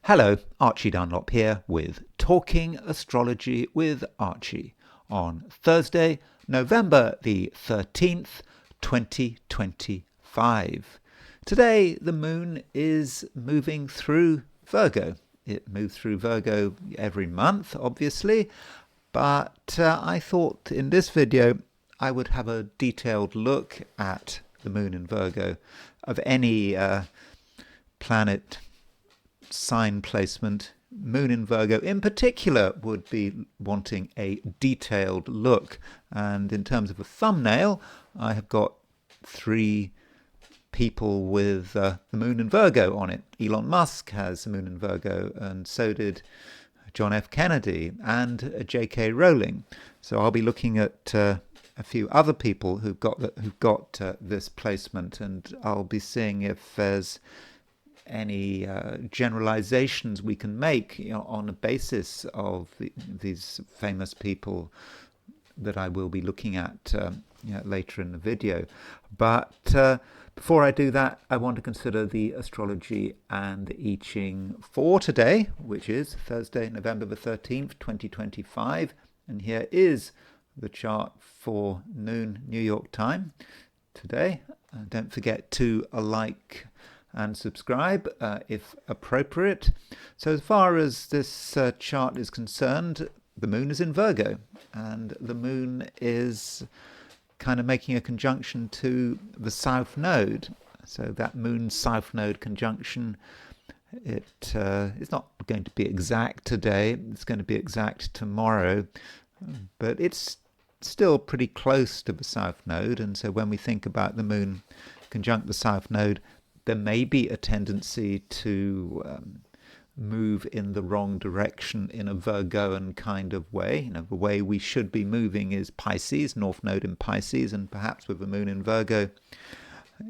Hello, Archie Dunlop here with Talking Astrology with Archie on Thursday, November the 13th, 2025. Today the moon is moving through Virgo. It moves through Virgo every month, obviously, but I thought in this video I would have a detailed look at the moon in Virgo of any planet sign placement. Moon in Virgo in particular would be wanting a detailed look, and in terms of a thumbnail I have got three people with the moon in Virgo on it. Elon Musk has the moon in Virgo, and so did John F. Kennedy and J.K. Rowling. So I'll be looking at a few other people who've got this placement, and I'll be seeing if there's any generalizations we can make, on the basis of these famous people that I will be looking at later in the video. But before I do that, I want to consider the astrology and the I Ching for today, which is Thursday, November the 13th, 2025. And here is the chart for noon New York time today. Don't forget to like and subscribe if appropriate. So as far as this chart is concerned, the moon is in Virgo, and the moon is kind of making a conjunction to the south node. So that moon south node conjunction, it's not going to be exact today, it's going to be exact tomorrow, but it's still pretty close to the south node. And so when we think about the moon conjunct the south node, there may be a tendency to move in the wrong direction in a Virgoan kind of way. The way we should be moving is Pisces, north node in Pisces, and perhaps with the moon in Virgo,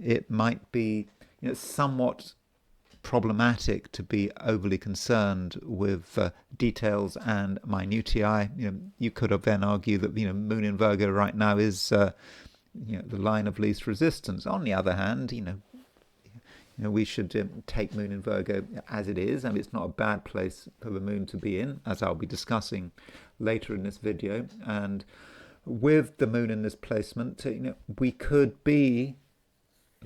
it might be somewhat problematic to be overly concerned with details and minutiae. You could have then argued that moon in Virgo right now is the line of least resistance. On the other hand, we should take moon in Virgo as it is. I mean, it's not a bad place for the moon to be in, as I'll be discussing later in this video. And with the moon in this placement, we could be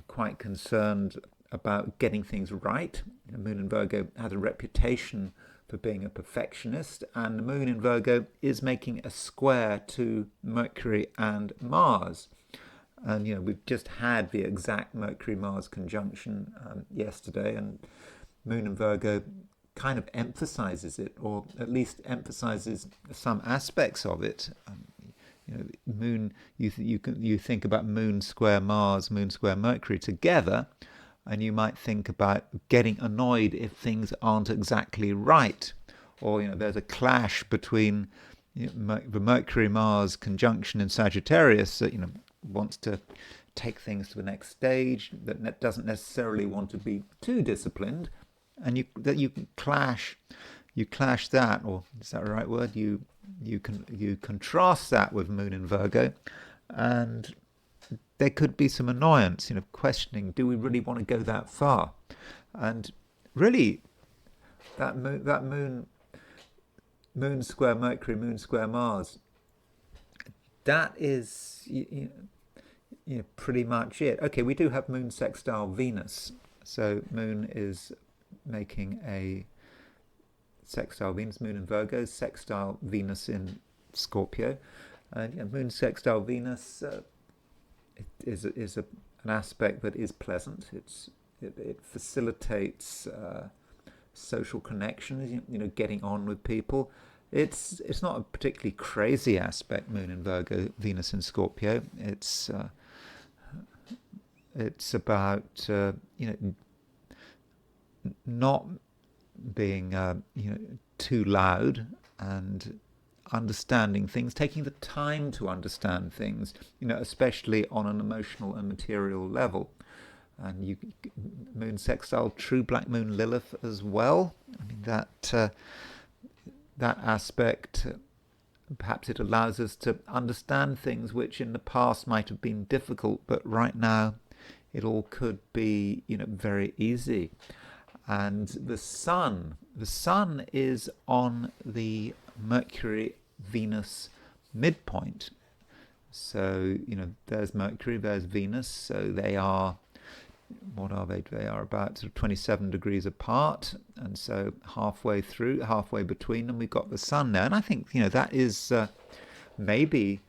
quite concerned about getting things right. Moon in Virgo has a reputation for being a perfectionist, and the moon in Virgo is making a square to Mercury and Mars. And we've just had the exact Mercury-Mars conjunction yesterday, and moon in Virgo kind of emphasizes it, or at least emphasizes some aspects of it. Moon, you think about moon square Mars, moon square Mercury together, and you might think about getting annoyed if things aren't exactly right, or there's a clash between the Mercury-Mars conjunction in Sagittarius that wants to take things to the next stage, that doesn't necessarily want to be too disciplined, and you clash that, or is that the right word? You contrast that with moon in Virgo, and there could be some annoyance, questioning, do we really want to go that far? And really, that moon square Mercury, moon square Mars, that is pretty much it. Okay, we do have moon sextile Venus. So moon is making a sextile Venus, moon in Virgo, sextile Venus in Scorpio. And moon sextile Venus is an aspect that is pleasant. It facilitates social connections, getting on with people. It's not a particularly crazy aspect, moon in Virgo, Venus in Scorpio. It's about not being too loud, and understanding things, taking the time to understand things, especially on an emotional and material level. And moon sextile true black moon Lilith as well. I mean, that aspect, perhaps it allows us to understand things which in the past might have been difficult, but right now it all could be very easy. And the sun is on the Mercury-Venus midpoint. So, there's Mercury, there's Venus, so they are, what are they? They are about sort of 27 degrees apart, and so halfway between them, we've got the sun there. And I think, that is maybe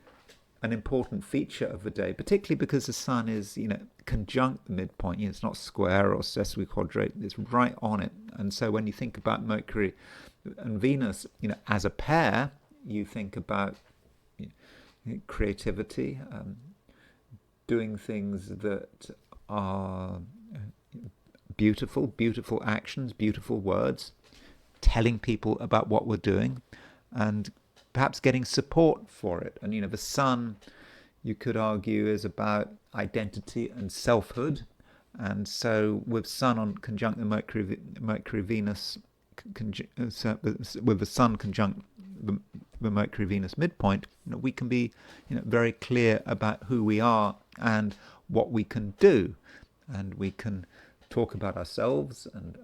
an important feature of the day, particularly because the sun is, conjunct the midpoint. It's not square or sesqui quadrate, it's right on it. And so when you think about Mercury and Venus, as a pair, you think about creativity, doing things that are beautiful actions, beautiful words, telling people about what we're doing, and perhaps getting support for it. And the sun, you could argue, is about identity and selfhood. And so with sun on conjunct the Mercury Venus, with the sun conjunct the Mercury Venus midpoint, we can be very clear about who we are and what we can do, and we can talk about ourselves and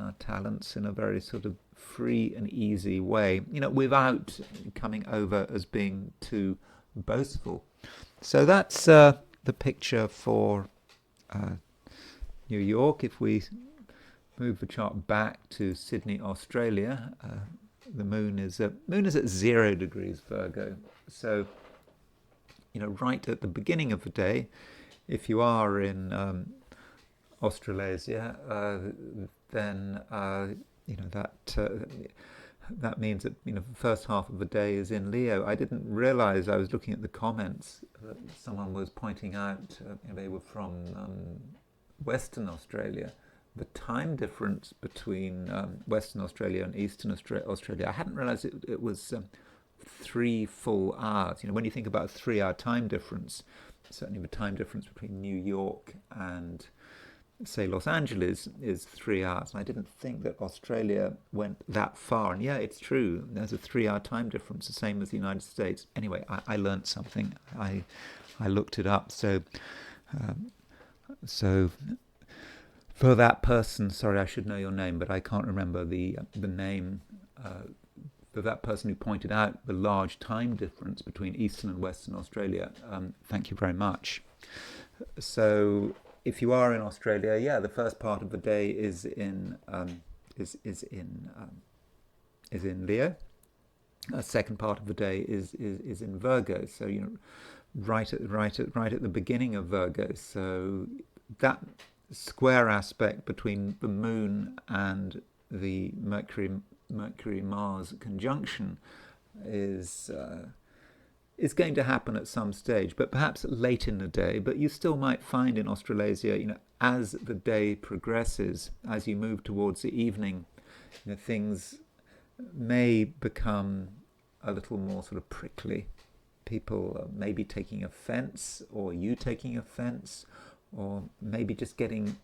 our talents in a very sort of free and easy way, without coming over as being too boastful. So that's the picture for New York. If we move the chart back to Sydney, Australia, the moon is at 0 degrees Virgo. So, right at the beginning of the day, if you are in Australasia, then that means that the first half of the day is in Leo. I didn't realize, I was looking at the comments, that someone was pointing out they were from Western Australia. The time difference between Western Australia and Eastern Australia, I hadn't realized it was 3 full hours. When you think about a 3-hour time difference, certainly the time difference between New York and, say, Los Angeles is 3 hours. And I didn't think that Australia went that far. And yeah, it's true. There's a 3-hour time difference, the same as the United States. Anyway, I learned something. I looked it up. So for that person, sorry, I should know your name, but I can't remember the name. For that person who pointed out the large time difference between Eastern and Western Australia, thank you very much. So if you are in Australia, yeah, the first part of the day is in Leo. The second part of the day is in Virgo. So right at the beginning of Virgo. So that square aspect between the moon and the Mercury-Mars conjunction is going to happen at some stage, but perhaps late in the day. But you still might find in Australasia, as the day progresses, as you move towards the evening, things may become a little more sort of prickly. People may be taking offense, or you taking offense, or maybe just getting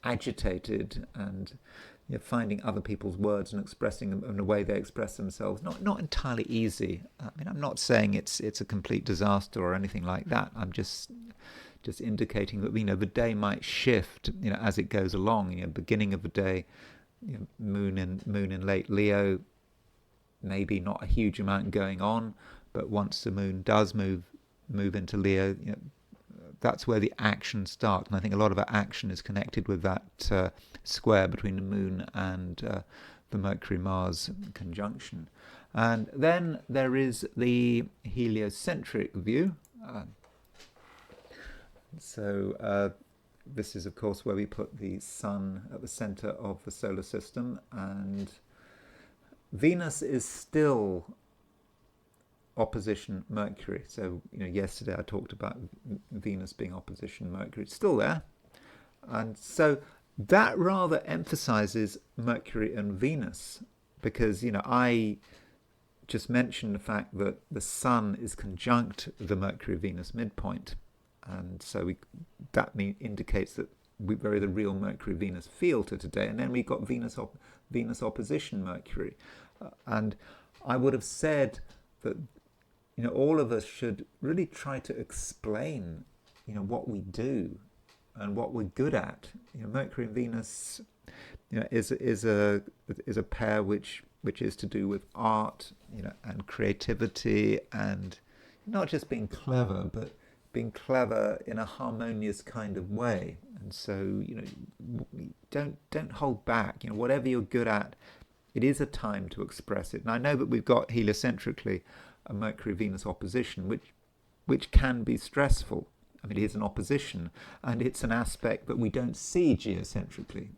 agitated and finding other people's words and expressing them in a way they express themselves. Not entirely easy. I mean, I'm not saying it's a complete disaster or anything like that. I'm just indicating that the day might shift as it goes along. Beginning of the day, moon in late Leo, maybe not a huge amount going on, but once the moon does move into Leo, that's where the action starts. And I think a lot of our action is connected with that square between the moon and the Mercury-Mars conjunction. And then there is the heliocentric view. So this is, of course, where we put the sun at the center of the solar system. And Venus is still opposition Mercury. So, yesterday I talked about Venus being opposition Mercury. It's still there. And so that rather emphasizes Mercury and Venus, because, I just mentioned the fact that the sun is conjunct the Mercury-Venus midpoint. And so that indicates that there is a real Mercury-Venus feel to today. And then we got Venus opposition Mercury. And I would have said that all of us should really try to explain, what we do and what we're good at. Mercury and Venus is a pair which is to do with art, and creativity, and not just being clever, but being clever in a harmonious kind of way. And so, don't hold back. Whatever you're good at, it is a time to express it. And I know that we've got heliocentrically a Mercury-Venus opposition, which can be stressful. I mean, it is an opposition, and it's an aspect that we don't see geocentrically.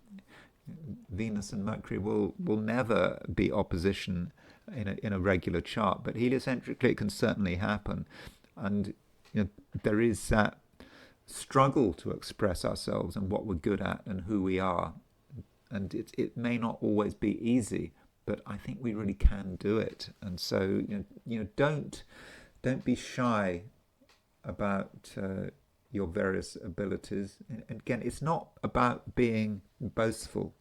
Venus and Mercury will never be opposition in a regular chart, but heliocentrically it can certainly happen. And there is that struggle to express ourselves and what we're good at and who we are. And it may not always be easy, but I think we really can do it. And so don't be shy about your various abilities. And again, it's not about being boastful.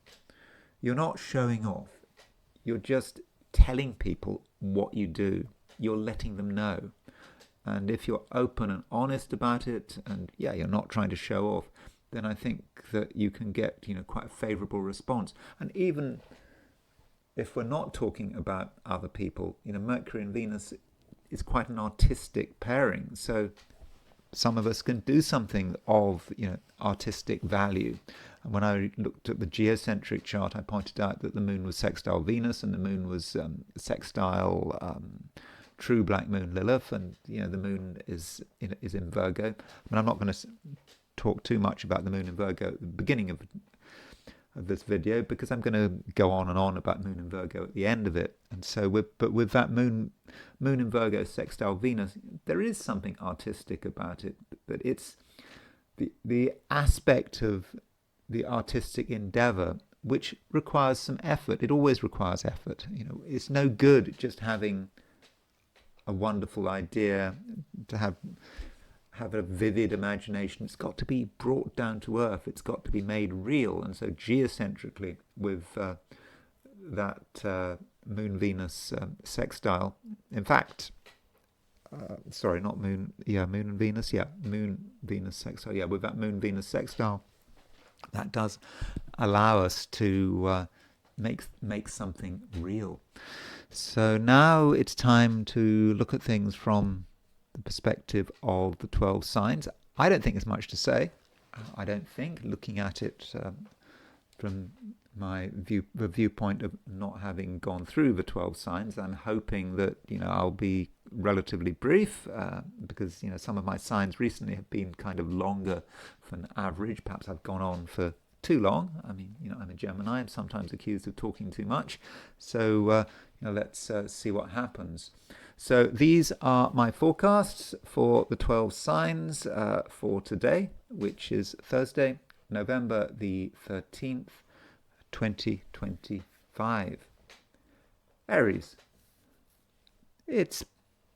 You're not showing off. You're just telling people what you do. You're letting them know. And if you're open and honest about it, and you're not trying to show off, then I think that you can get quite a favorable response. And even if we're not talking about other people, Mercury and Venus is quite an artistic pairing. So some of us can do something of artistic value. And when I looked at the geocentric chart, I pointed out that the moon was sextile Venus, and the moon was sextile true black moon Lilith, and the moon is in Virgo. I mean, I'm not going to talk too much about the moon in Virgo at the beginning of this video, because I'm going to go on and on about moon in Virgo at the end of it. And so with that moon in Virgo sextile Venus, there is something artistic about it, but it's the aspect of the artistic endeavor which requires some effort. It always requires effort. It's no good just having a wonderful idea, to have a vivid imagination. It's got to be brought down to earth. It's got to be made real. And so geocentrically, with that moon-Venus sextile, in fact, sorry, not moon, moon and Venus, moon-Venus sextile, with that moon-Venus sextile, that does allow us to make something real. So now it's time to look at things from the perspective of the 12 signs. I don't think there's much to say. I don't think, looking at it from my viewpoint of not having gone through the 12 signs, I'm hoping that I'll be relatively brief, because some of my signs recently have been kind of longer than average. Perhaps I've gone on for too long. I mean, I'm a Gemini. I'm sometimes accused of talking too much. So let's see what happens. So these are my forecasts for the 12 signs for today, which is Thursday, November the 13th, 2025. Aries. It's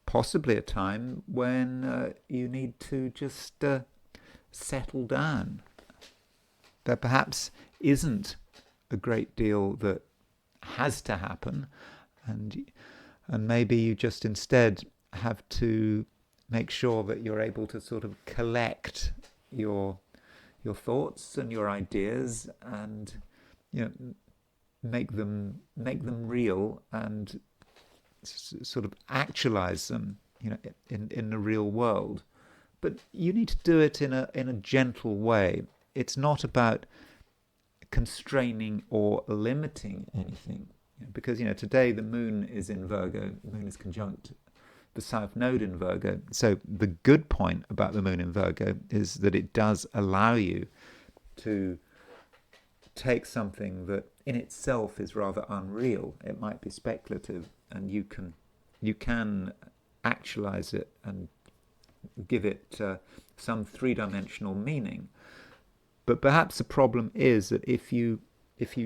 possibly a time when you need to just settle down. There perhaps isn't a great deal that has to happen, and maybe you just instead have to make sure that you're able to sort of collect your thoughts and your ideas, and make them real, and sort of actualize them in the real world. But you need to do it in a gentle way. It's not about constraining or limiting anything, because today the moon is in Virgo. The moon is conjunct the south node in Virgo. So the good point about the moon in Virgo is that it does allow you to take something that in itself is rather unreal. It might be speculative, and you can actualize it and give it some three-dimensional meaning. But perhaps the problem is that if you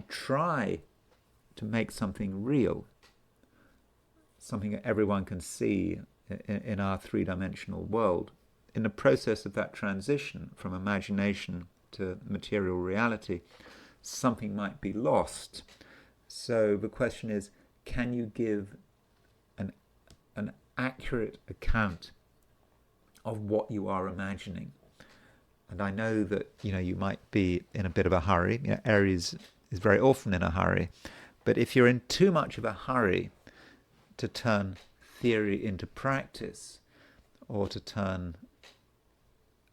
try to make something real, something that everyone can see in our three-dimensional world, in the process of that transition from imagination to material reality, something might be lost. So the question is, can you give an accurate account of what you are imagining? And I know that you might be in a bit of a hurry. Aries is very often in a hurry. But if you're in too much of a hurry to turn theory into practice, or to turn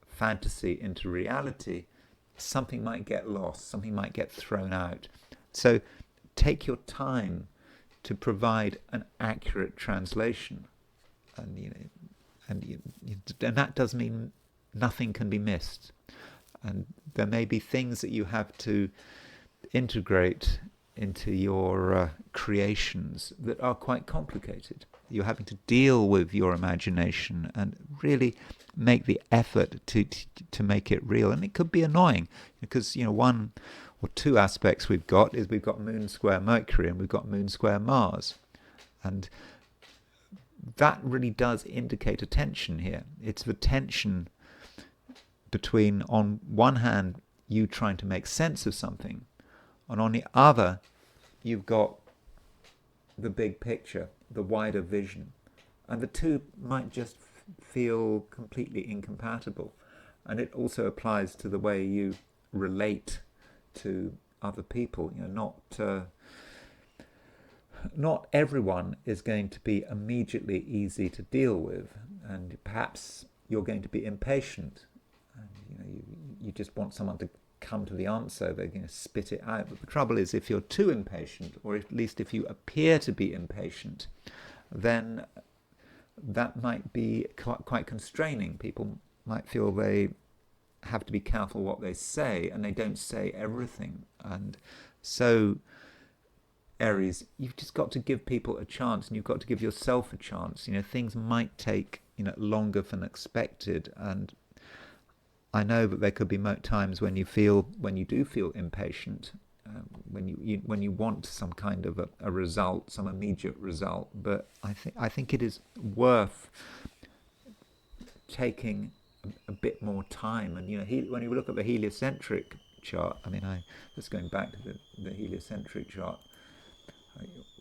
fantasy into reality, something might get lost, something might get thrown out. So take your time to provide an accurate translation, and and that does mean nothing can be missed, and there may be things that you have to integrate into your creations that are quite complicated. You're having to deal with your imagination and really make the effort to make it real. And it could be annoying because, one or two aspects we've got is we've got Moon square Mercury and we've got Moon square Mars. And that really does indicate a tension here. It's the tension between, on one hand, you trying to make sense of something, and on the other, you've got the big picture, the wider vision. And the two might just feel completely incompatible. And it also applies to the way you relate to other people. Not everyone is going to be immediately easy to deal with. And perhaps you're going to be impatient. And, you just want someone to come to the answer, they're going to spit it out. But the trouble is, if you're too impatient, or at least if you appear to be impatient, then that might be quite constraining. People might feel they have to be careful what they say, and they don't say everything. And so, Aries, you've just got to give people a chance, and you've got to give yourself a chance. Things might take longer than expected, and I know that there could be times when you do feel impatient, when you want some kind of a result, some immediate result. But I think it is worth taking a bit more time. And when you look at the heliocentric chart, just going back to the heliocentric chart.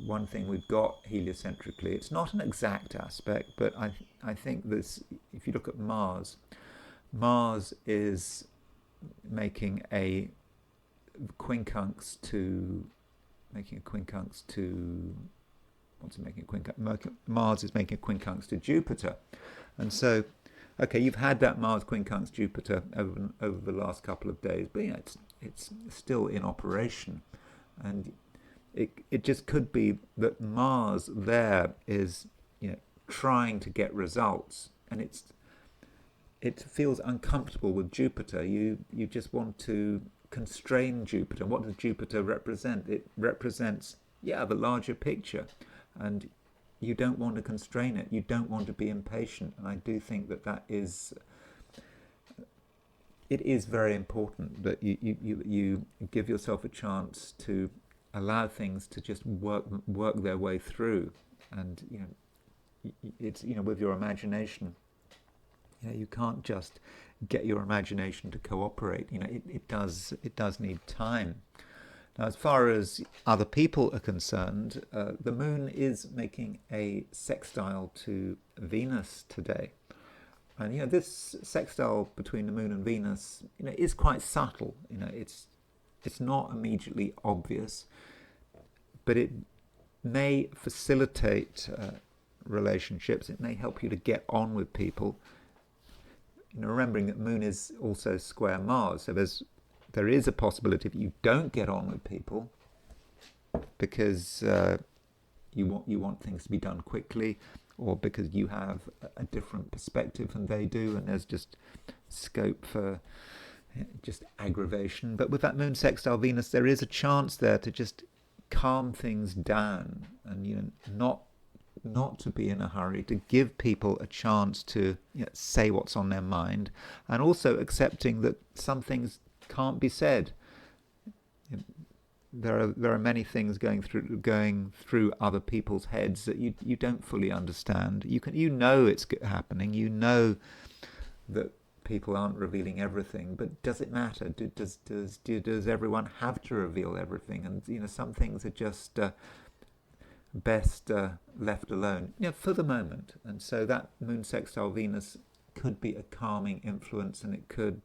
One thing we've got heliocentrically, it's not an exact aspect, but I think this. If you look at Mars is making a quincunx to what's it making a quincunx? Mars is making a quincunx to Jupiter, and so you've had that Mars quincunx Jupiter over the last couple of days, but it's still in operation, and it just could be that Mars there is trying to get results, and it feels uncomfortable with Jupiter. You just want to constrain Jupiter. What does Jupiter represent? It represents, the larger picture. And you don't want to constrain it. You don't want to be impatient. And I do think that it is very important that you give yourself a chance to allow things to just work their way through. And, it's, with your imagination, you can't just get your imagination to cooperate. It does need time. Now, as far as other people are concerned, the moon is making a sextile to Venus today. And this sextile between the moon and Venus, is quite subtle. It's not immediately obvious, but it may facilitate relationships. It may help you to get on with people. Remembering that Moon is also square Mars, so there is a possibility that you don't get on with people because you want things to be done quickly, or because you have a different perspective than they do, and there's just scope for just aggravation. But with that Moon sextile Venus, there is a chance there to just calm things down, and not to be in a hurry, to give people a chance to say what's on their mind, and also accepting that some things can't be said. There are many things going through other people's heads that you don't fully understand. It's happening. That people aren't revealing everything, but does it matter? Does everyone have to reveal everything? And some things are just best left alone, for the moment. And so that Moon sextile Venus could be a calming influence, and it could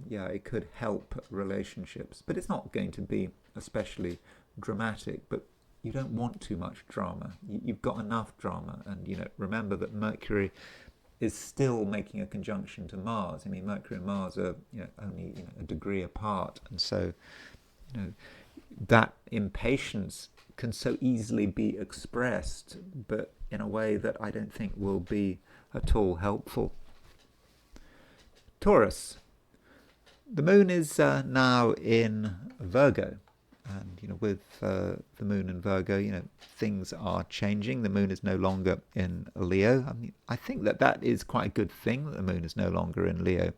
yeah, it could help relationships, but it's not going to be especially dramatic. But you don't want too much drama. You've got enough drama, and remember that Mercury is still making a conjunction to Mars. I mean, Mercury and Mars are only a degree apart, and so that impatience can so easily be expressed, but in a way that I don't think will be at all helpful. Taurus. The moon is now in Virgo, and with the moon in Virgo, things are changing. The moon is no longer in Leo. I mean, I think that is quite a good thing that the moon is no longer in Leo.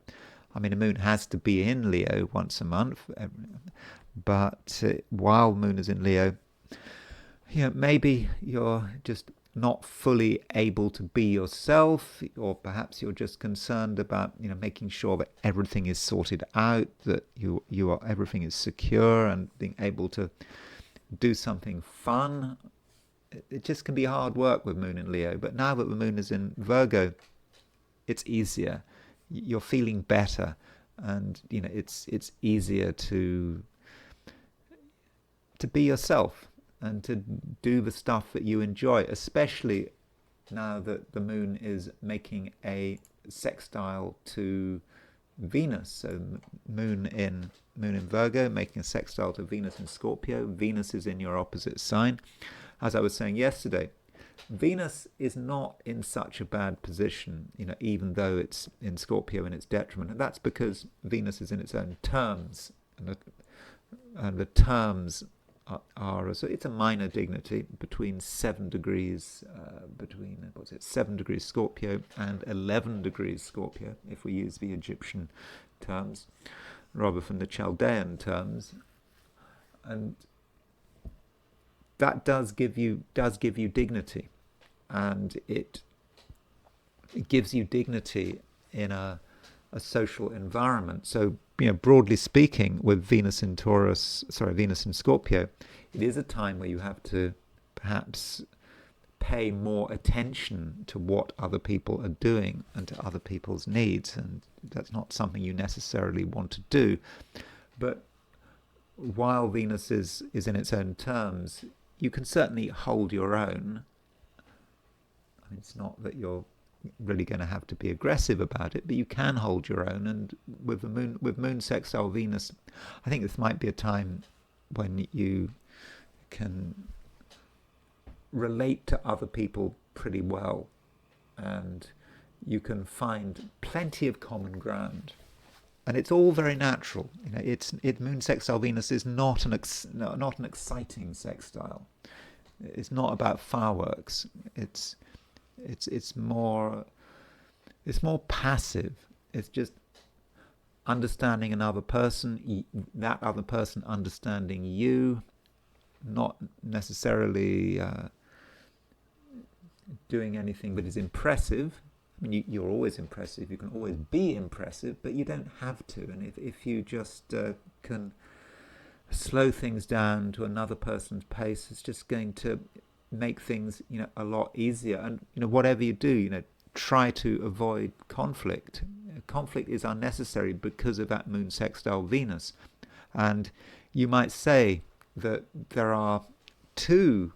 I mean, the moon has to be in Leo once a month, but while the moon is in Leo, maybe you're just not fully able to be yourself, or perhaps you're just concerned about making sure that everything is sorted out, that everything is secure, and being able to do something fun. It just can be hard work with moon in Leo, but now that the moon is in Virgo, it's easier. You're feeling better, and it's easier to be yourself and to do the stuff that you enjoy, especially now that the moon is making a sextile to Venus. So moon in Virgo making a sextile to Venus in Scorpio. Venus is in your opposite sign. As I was saying yesterday, Venus is not in such a bad position, even though it's in Scorpio in its detriment. And that's because Venus is in its own terms, and the terms are so it's a minor dignity between 7 degrees, between 7 degrees Scorpio and 11 degrees Scorpio, if we use the Egyptian terms rather than the Chaldean terms. And that does give you dignity, and it gives you dignity in a social environment. So broadly speaking, with Venus in Scorpio, it is a time where you have to perhaps pay more attention to what other people are doing and to other people's needs, and that's not something you necessarily want to do. But while Venus is in its own terms, you can certainly hold your own. I mean, it's not that you're really going to have to be aggressive about it, but you can hold your own. And with moon sextile Venus, I think this might be a time when you can relate to other people pretty well, and you can find plenty of common ground, and it's all very natural. Moon sextile Venus is not an exciting sextile. It's not about fireworks. It's more passive. It's just understanding another person, that other person understanding you, not necessarily doing anything that is impressive. I mean, you're always impressive. You can always be impressive, but you don't have to. And if you just can slow things down to another person's pace, it's just going to make things a lot easier. And whatever you do, try to avoid conflict. Conflict is unnecessary because of that moon sextile Venus. And you might say that there are two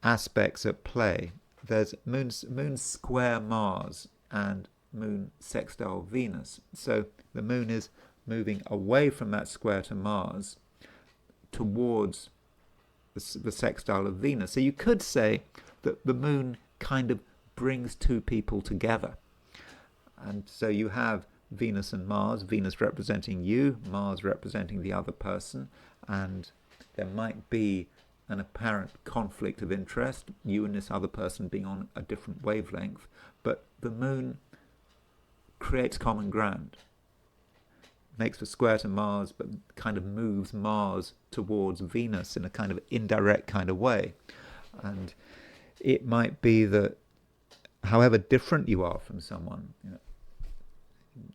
aspects at play. There's moon square Mars and moon sextile Venus. So the moon is moving away from that square to Mars towards the sextile of Venus. So you could say that the moon kind of brings two people together. And so you have Venus and Mars, Venus representing you, Mars representing the other person, and there might be an apparent conflict of interest, you and this other person being on a different wavelength, but the moon creates common ground, makes the square to Mars, but kind of moves Mars towards Venus in a kind of indirect kind of way. And it might be that however different you are from someone,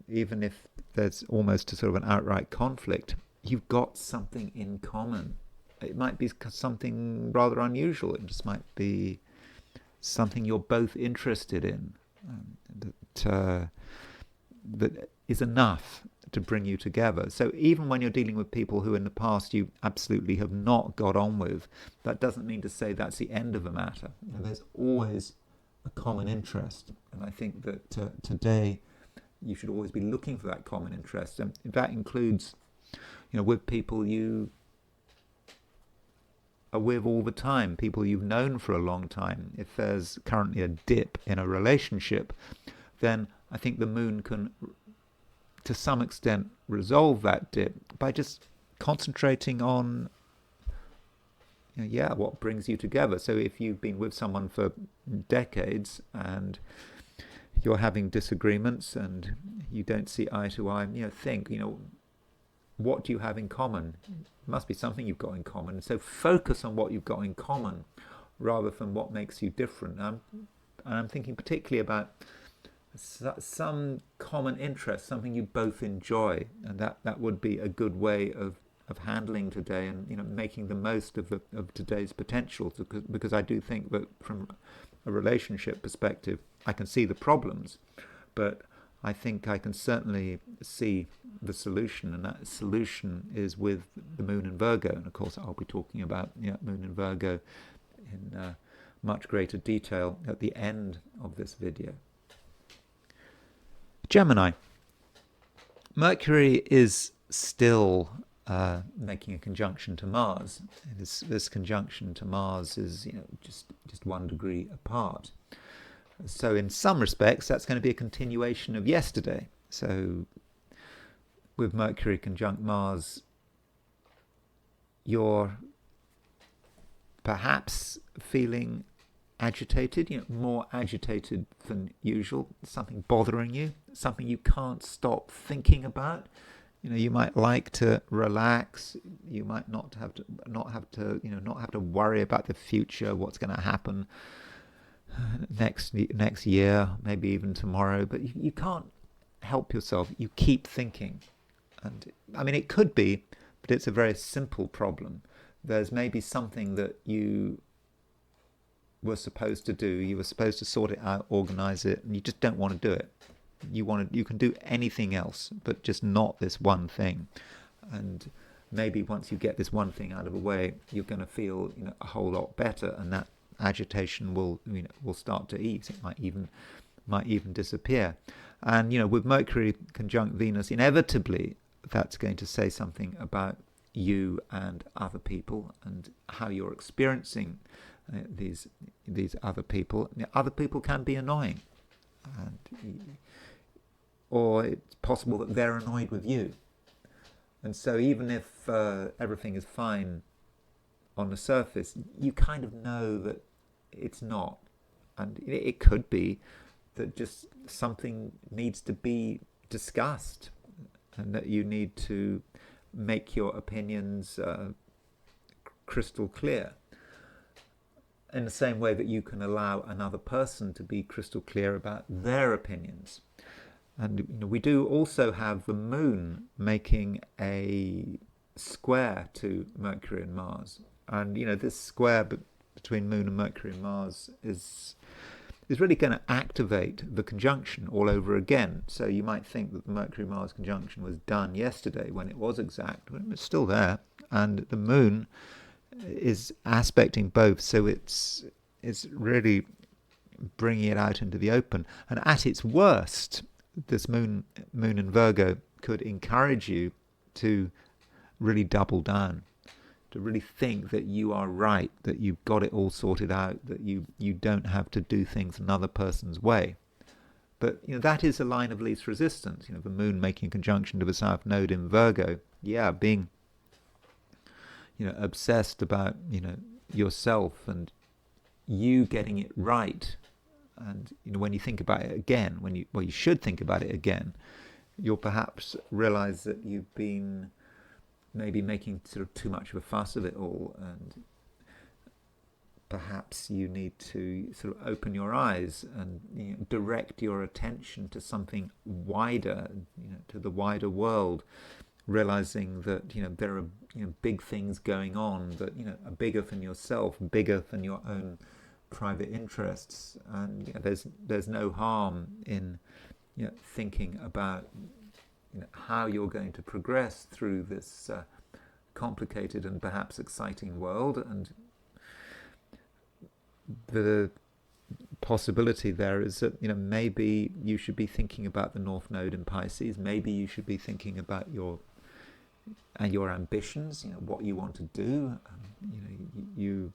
even if there's almost a sort of an outright conflict, you've got something in common. It might be something rather unusual. It just might be something you're both interested in, that is enough to bring you together. So even when you're dealing with people who in the past you absolutely have not got on with, that doesn't mean to say that's the end of a matter. There's always a common interest, and I think that today you should always be looking for that common interest, and that includes, with people you are with all the time, people you've known for a long time. If there's currently a dip in a relationship, then I think the moon can, to some extent, resolve that dip by just concentrating on, what brings you together. So if you've been with someone for decades and you're having disagreements and you don't see eye to eye, think, what do you have in common? It must be something you've got in common. So focus on what you've got in common rather than what makes you different. And I'm thinking particularly about some common interest, something you both enjoy, and that would be a good way of handling today, and making the most of today's potential, because I do think that from a relationship perspective I can see the problems, but I think I can certainly see the solution, and that solution is with the moon in Virgo. And of course I'll be talking about moon in Virgo in much greater detail at the end of this video. Gemini. Mercury is still making a conjunction to Mars. This conjunction to Mars is just 1 degree apart. So in some respects that's going to be a continuation of yesterday. So with Mercury conjunct Mars, you're perhaps feeling agitated, more agitated than usual, something bothering you, something you can't stop thinking about. You might like to relax. You might not have to worry about the future, what's going to happen next year, maybe even tomorrow. But you can't help yourself. You keep thinking, and I mean it could be, but it's a very simple problem. There's maybe something that you were supposed to do. You were supposed to sort it out, organize it, and you just don't want to do it. You can do anything else, but just not this one thing. And maybe once you get this one thing out of the way, you're going to feel a whole lot better, and that agitation will start to ease. It might even disappear. And with Mercury conjunct Venus, inevitably that's going to say something about you and other people and how you're experiencing these other people. Other people can be annoying, or it's possible that they're annoyed with you. And so even if everything is fine on the surface, you kind of know that it's not. And it could be that just something needs to be discussed, and that you need to make your opinions crystal clear, in the same way that you can allow another person to be crystal clear about their opinions. And we do also have the moon making a square to Mercury and Mars, and this square between moon and Mercury and Mars is really going to activate the conjunction all over again. So you might think that the Mercury-Mars conjunction was done yesterday, when it was exact, but it's still there, and the moon is aspecting both, so it's really bringing it out into the open. And at its worst, this moon in Virgo could encourage you to really double down, to really think that you are right, that you've got it all sorted out, that you don't have to do things another person's way. But that is a line of least resistance. The moon making a conjunction to the South Node in Virgo, being obsessed about yourself and you getting it right. And when you think about it again, you should think about it again, you'll perhaps realize that you've been maybe making sort of too much of a fuss of it all, and perhaps you need to sort of open your eyes and direct your attention to something wider, to the wider world, realizing that there are big things going on that are bigger than yourself, bigger than your own private interests. And there's no harm in thinking about how you're going to progress through this complicated and perhaps exciting world. And the possibility there is that maybe you should be thinking about the North Node in Pisces. Maybe you should be thinking about your ambitions, what you want to do. You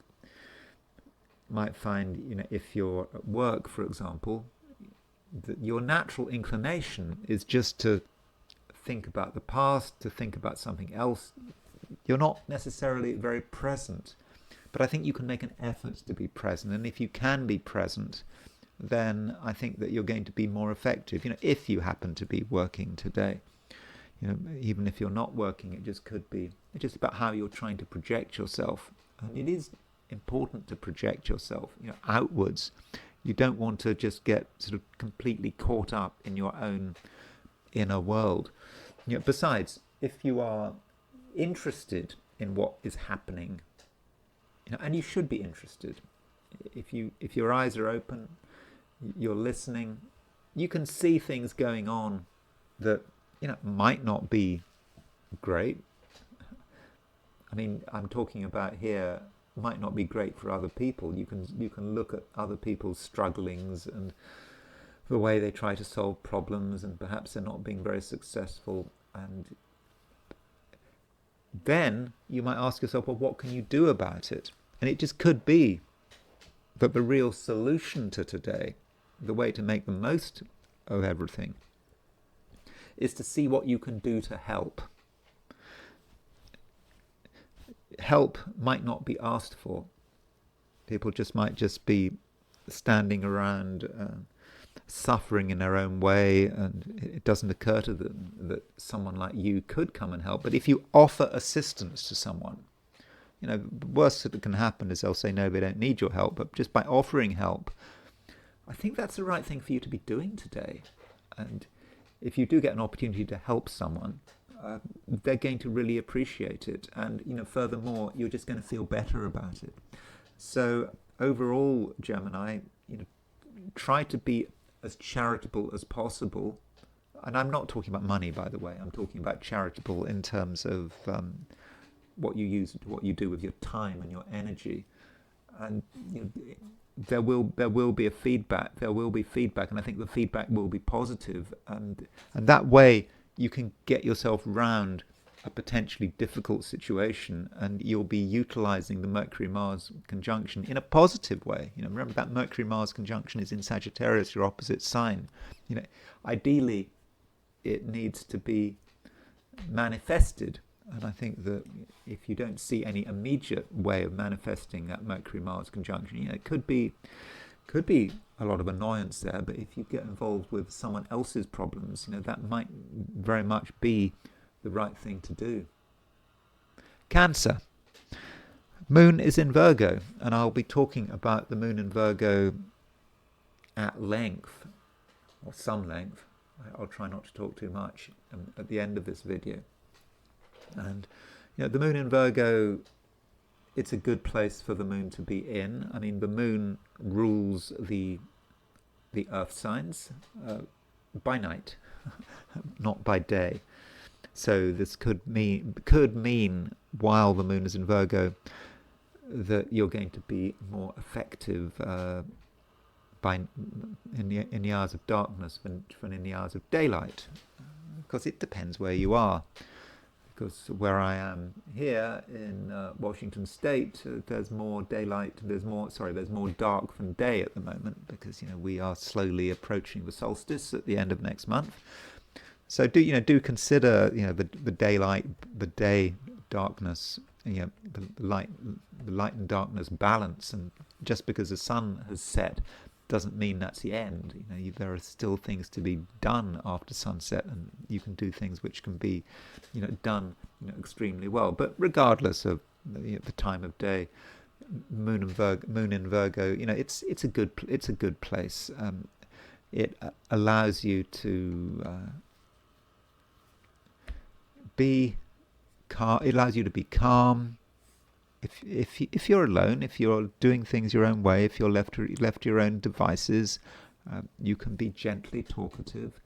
might find, if you're at work, for example, that your natural inclination is just to think about the past, to think about something else. You're not necessarily very present, but I think you can make an effort to be present. And if you can be present, then I think that you're going to be more effective, if you happen to be working today. Even if you're not working, it just could be. It's just about how you're trying to project yourself. And it is important to project yourself, outwards. You don't want to just get sort of completely caught up in your own inner world. Besides, if you are interested in what is happening, and you should be interested. If your eyes are open, you're listening, you can see things going on that might not be great. I mean, I'm talking about here might not be great for other people. You can look at other people's strugglings and the way they try to solve problems, and perhaps they're not being very successful. And then you might ask yourself, well, what can you do about it? And it just could be that the real solution to today, the way to make the most of everything, is to see what you can do to help. Help might not be asked for. People might just be standing around suffering in their own way, and it doesn't occur to them that someone like you could come and help. But if you offer assistance to someone, the worst that can happen is they'll say no, they don't need your help. But just by offering help, I think that's the right thing for you to be doing today. And if you do get an opportunity to help someone, they're going to really appreciate it. And furthermore, you're just going to feel better about it. So overall, Gemini, try to be as charitable as possible. And I'm not talking about money, by the way. I'm talking about charitable in terms of what you do with your time and your energy. And there will be a feedback. There will be feedback, and I think the feedback will be positive. And that way you can get yourself round a potentially difficult situation, and you'll be utilizing the Mercury-Mars conjunction in a positive way. Remember that Mercury-Mars conjunction is in Sagittarius, your opposite sign. Ideally, it needs to be manifested. And I think that if you don't see any immediate way of manifesting that Mercury-Mars conjunction, it could be a lot of annoyance there. But if you get involved with someone else's problems, that might very much be the right thing to do. Cancer. Moon is in Virgo, and I'll be talking about the Moon in Virgo at length, or some length. I'll try not to talk too much at the end of this video. And the Moon in Virgo, it's a good place for the Moon to be in. I mean, the Moon rules the Earth signs by night, not by day. So this could mean while the Moon is in Virgo that you're going to be more effective in the hours of darkness than in the hours of daylight, because it depends where you are. Because where I am here in Washington State, there's more daylight. There's more dark than day at the moment, because we are slowly approaching the solstice at the end of next month. So do consider the daylight, the day darkness, the light and darkness balance. And just because the sun has set doesn't mean that's the end. There are still things to be done after sunset, and you can do things which can be done extremely well. But regardless of the time of day, Moon in Virgo, it's a good place. It allows you to be calm. It allows you to be calm. If you're alone, if you're doing things your own way, if you're left to your own devices, you can be gently talkative.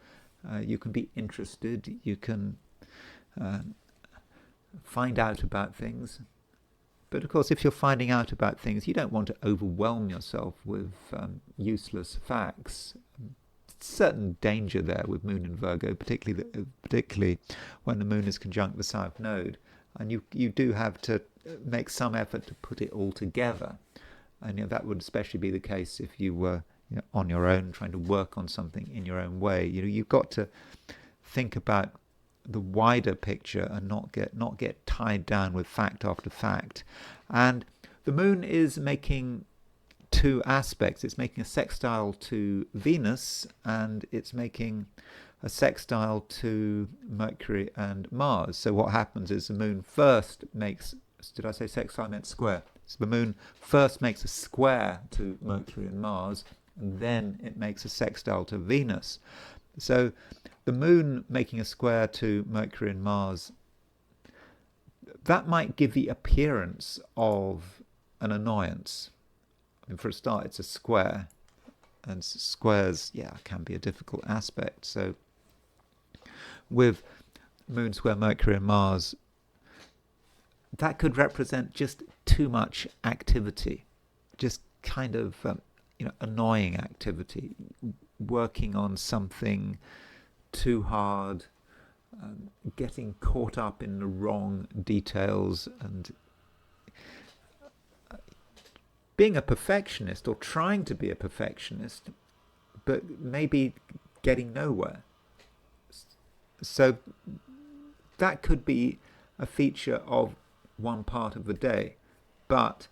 You can be interested. You can find out about things. But of course, if you're finding out about things, you don't want to overwhelm yourself with useless facts. Certain danger there with Moon in Virgo, particularly when the Moon is conjunct the South Node, and you do have to make some effort to put it all together. And that would especially be the case if you were on your own, trying to work on something in your own way. You've got to think about the wider picture and not get tied down with fact after fact. And the Moon is making two aspects. It's making a sextile to Venus, and it's making a sextile to Mercury and Mars. So what happens is the Moon first makes, did I say sextile? I meant square. So the Moon first makes a square to Mercury and Mars, and then it makes a sextile to Venus. So the Moon making a square to Mercury and Mars, that might give the appearance of an annoyance. I mean, for a start, it's a square, and squares, can be a difficult aspect. So with Moon square Mercury and Mars, that could represent just too much activity, just kind of annoying activity, working on something too hard, getting caught up in the wrong details, and being a perfectionist or trying to be a perfectionist, but maybe getting nowhere. So that could be a feature of one part of the day. But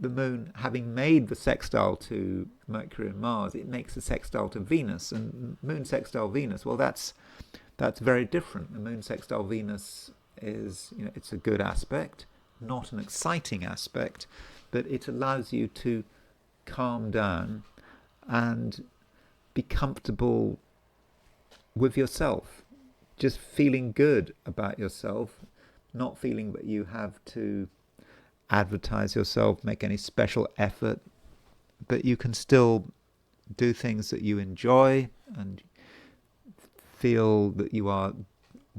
the Moon, having made the sextile to Mercury and Mars, it makes a sextile to Venus. And Moon sextile Venus, well, that's very different. The Moon sextile Venus is, it's a good aspect, not an exciting aspect, but it allows you to calm down and be comfortable with yourself, just feeling good about yourself, not feeling that you have to advertise yourself, make any special effort, but you can still do things that you enjoy and feel that you are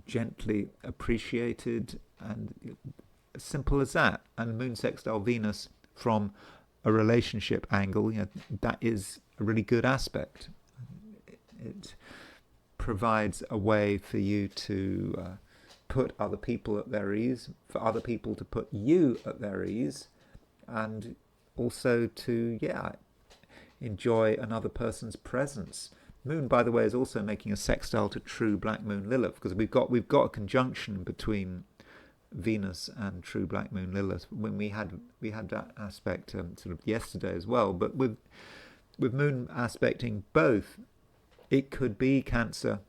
gently appreciated, and as simple as that. And Moon sextile Venus, from a relationship angle, that is a really good aspect. It provides a way for you to put other people at their ease, for other people to put you at their ease, and also to enjoy another person's presence. Moon, by the way, is also making a sextile to true Black Moon Lilith, because we've got a conjunction between Venus and true Black Moon Lilith. When we had that aspect sort of yesterday as well. But with Moon aspecting both, it could be Cancer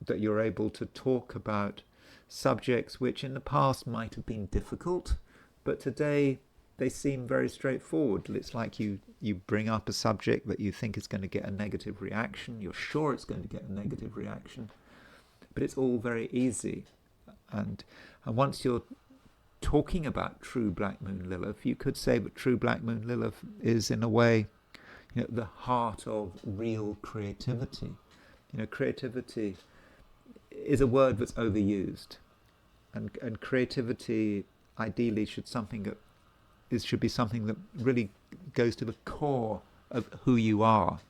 that you're able to talk about subjects which in the past might have been difficult, but today they seem very straightforward. It's like you bring up a subject that you think is going to get a negative reaction. You're sure it's going to get a negative reaction, but it's all very easy. And once you're talking about true Black Moon Lilith, you could say that true Black Moon Lilith is, in a way, the heart of real creativity. Creativity is a word that's overused, and creativity ideally should be something that really goes to the core of who you are.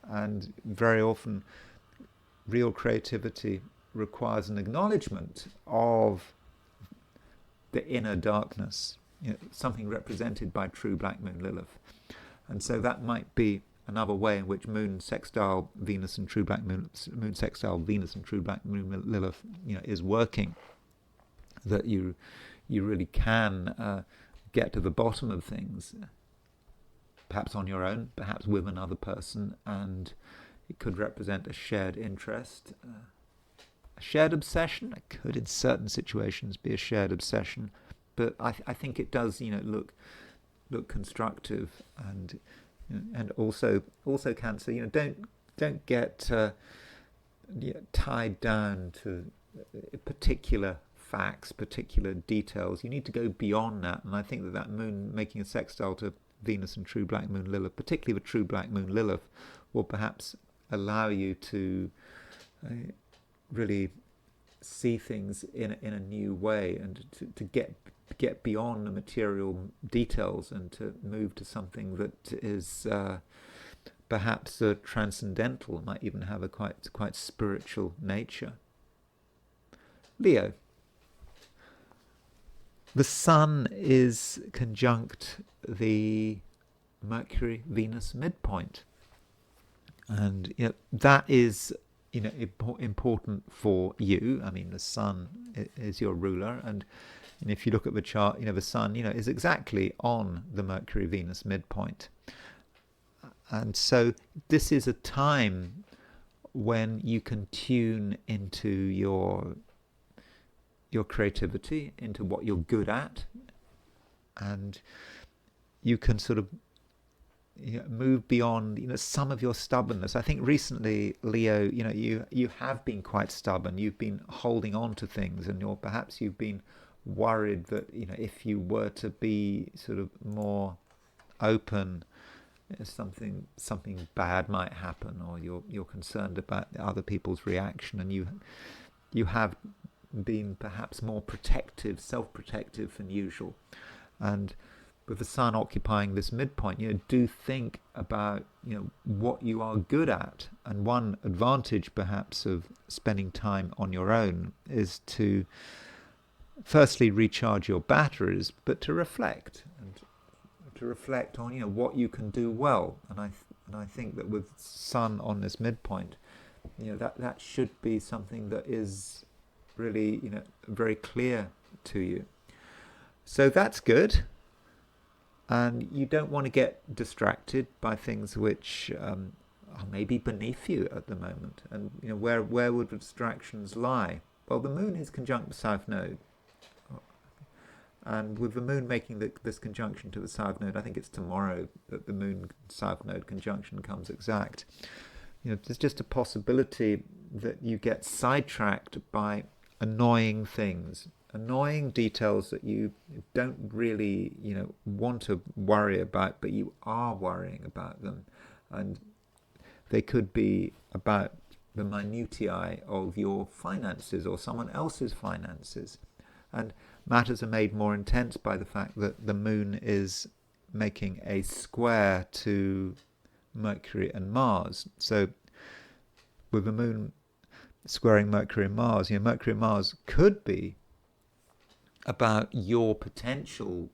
And very often, real creativity requires an acknowledgement of the inner darkness, something represented by true Black Moon Lilith. And so that might be another way in which Moon sextile Venus and true Black Moon sextile Venus and true Black Moon Lilith, is working. That you really can get to the bottom of things, perhaps on your own, perhaps with another person, and it could represent a shared interest, a shared obsession. It could, in certain situations, be a shared obsession, but I think it does, look constructive, and also Cancer, don't get tied down to particular facts, particular details. You need to go beyond that, and I think that Moon making a sextile to Venus and true Black Moon Lilith, particularly the true Black Moon Lilith, will perhaps allow you to really see things in a new way, and to get beyond the material details and to move to something that is perhaps transcendental, might even have a quite spiritual nature. Leo. The Sun is conjunct the Mercury-Venus midpoint, and that is important for you. I mean, the Sun is your ruler, and if you look at the chart, the Sun is exactly on the Mercury-Venus midpoint, and so this is a time when you can tune into your creativity, into what you're good at, and you can sort of move beyond some of your stubbornness. I think recently, Leo, you have been quite stubborn. You've been holding on to things, and perhaps you've been worried that if you were to be sort of more open, something bad might happen, or you're concerned about other people's reaction, and you have been perhaps more protective, self-protective than usual. And with the Sun occupying this midpoint, do think about what you are good at. And one advantage perhaps of spending time on your own is to firstly recharge your batteries, but to reflect on what you can do well. And I think that with Sun on this midpoint, that should be something that is really very clear to you. So that's good, and you don't want to get distracted by things which are maybe beneath you at the moment. And where would the distractions lie? Well, the Moon is conjunct the South Node, and with the Moon making this conjunction to the South Node, I think it's tomorrow that the Moon South Node conjunction comes exact. There's just a possibility that you get sidetracked by annoying things, annoying details that you don't really want to worry about, but you are worrying about them. And they could be about the minutiae of your finances or someone else's finances. And matters are made more intense by the fact that the Moon is making a square to Mercury and Mars. So with the Moon squaring Mercury and Mars, Mercury and Mars could be about your potential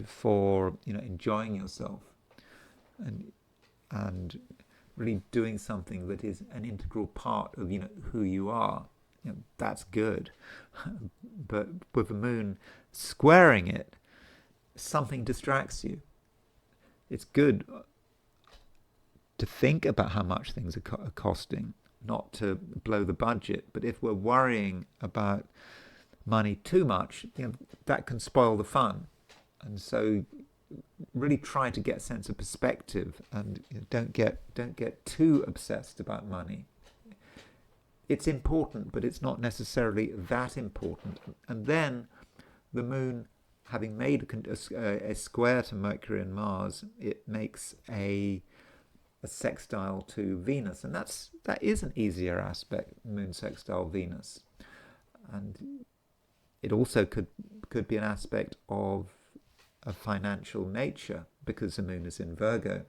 for enjoying yourself and really doing something that is an integral part of who you are. That's good. But with the Moon squaring it, something distracts you. It's good to think about how much things are costing, not to blow the budget. But if we're worrying about money too much, that can spoil the fun. And so really try to get a sense of perspective, and don't get too obsessed about money. It's important, but it's not necessarily that important. And then the Moon, having made a square to Mercury and Mars, it makes a sextile to Venus, and that is an easier aspect, Moon sextile Venus. And it also could be an aspect of a financial nature, because the Moon is in Virgo.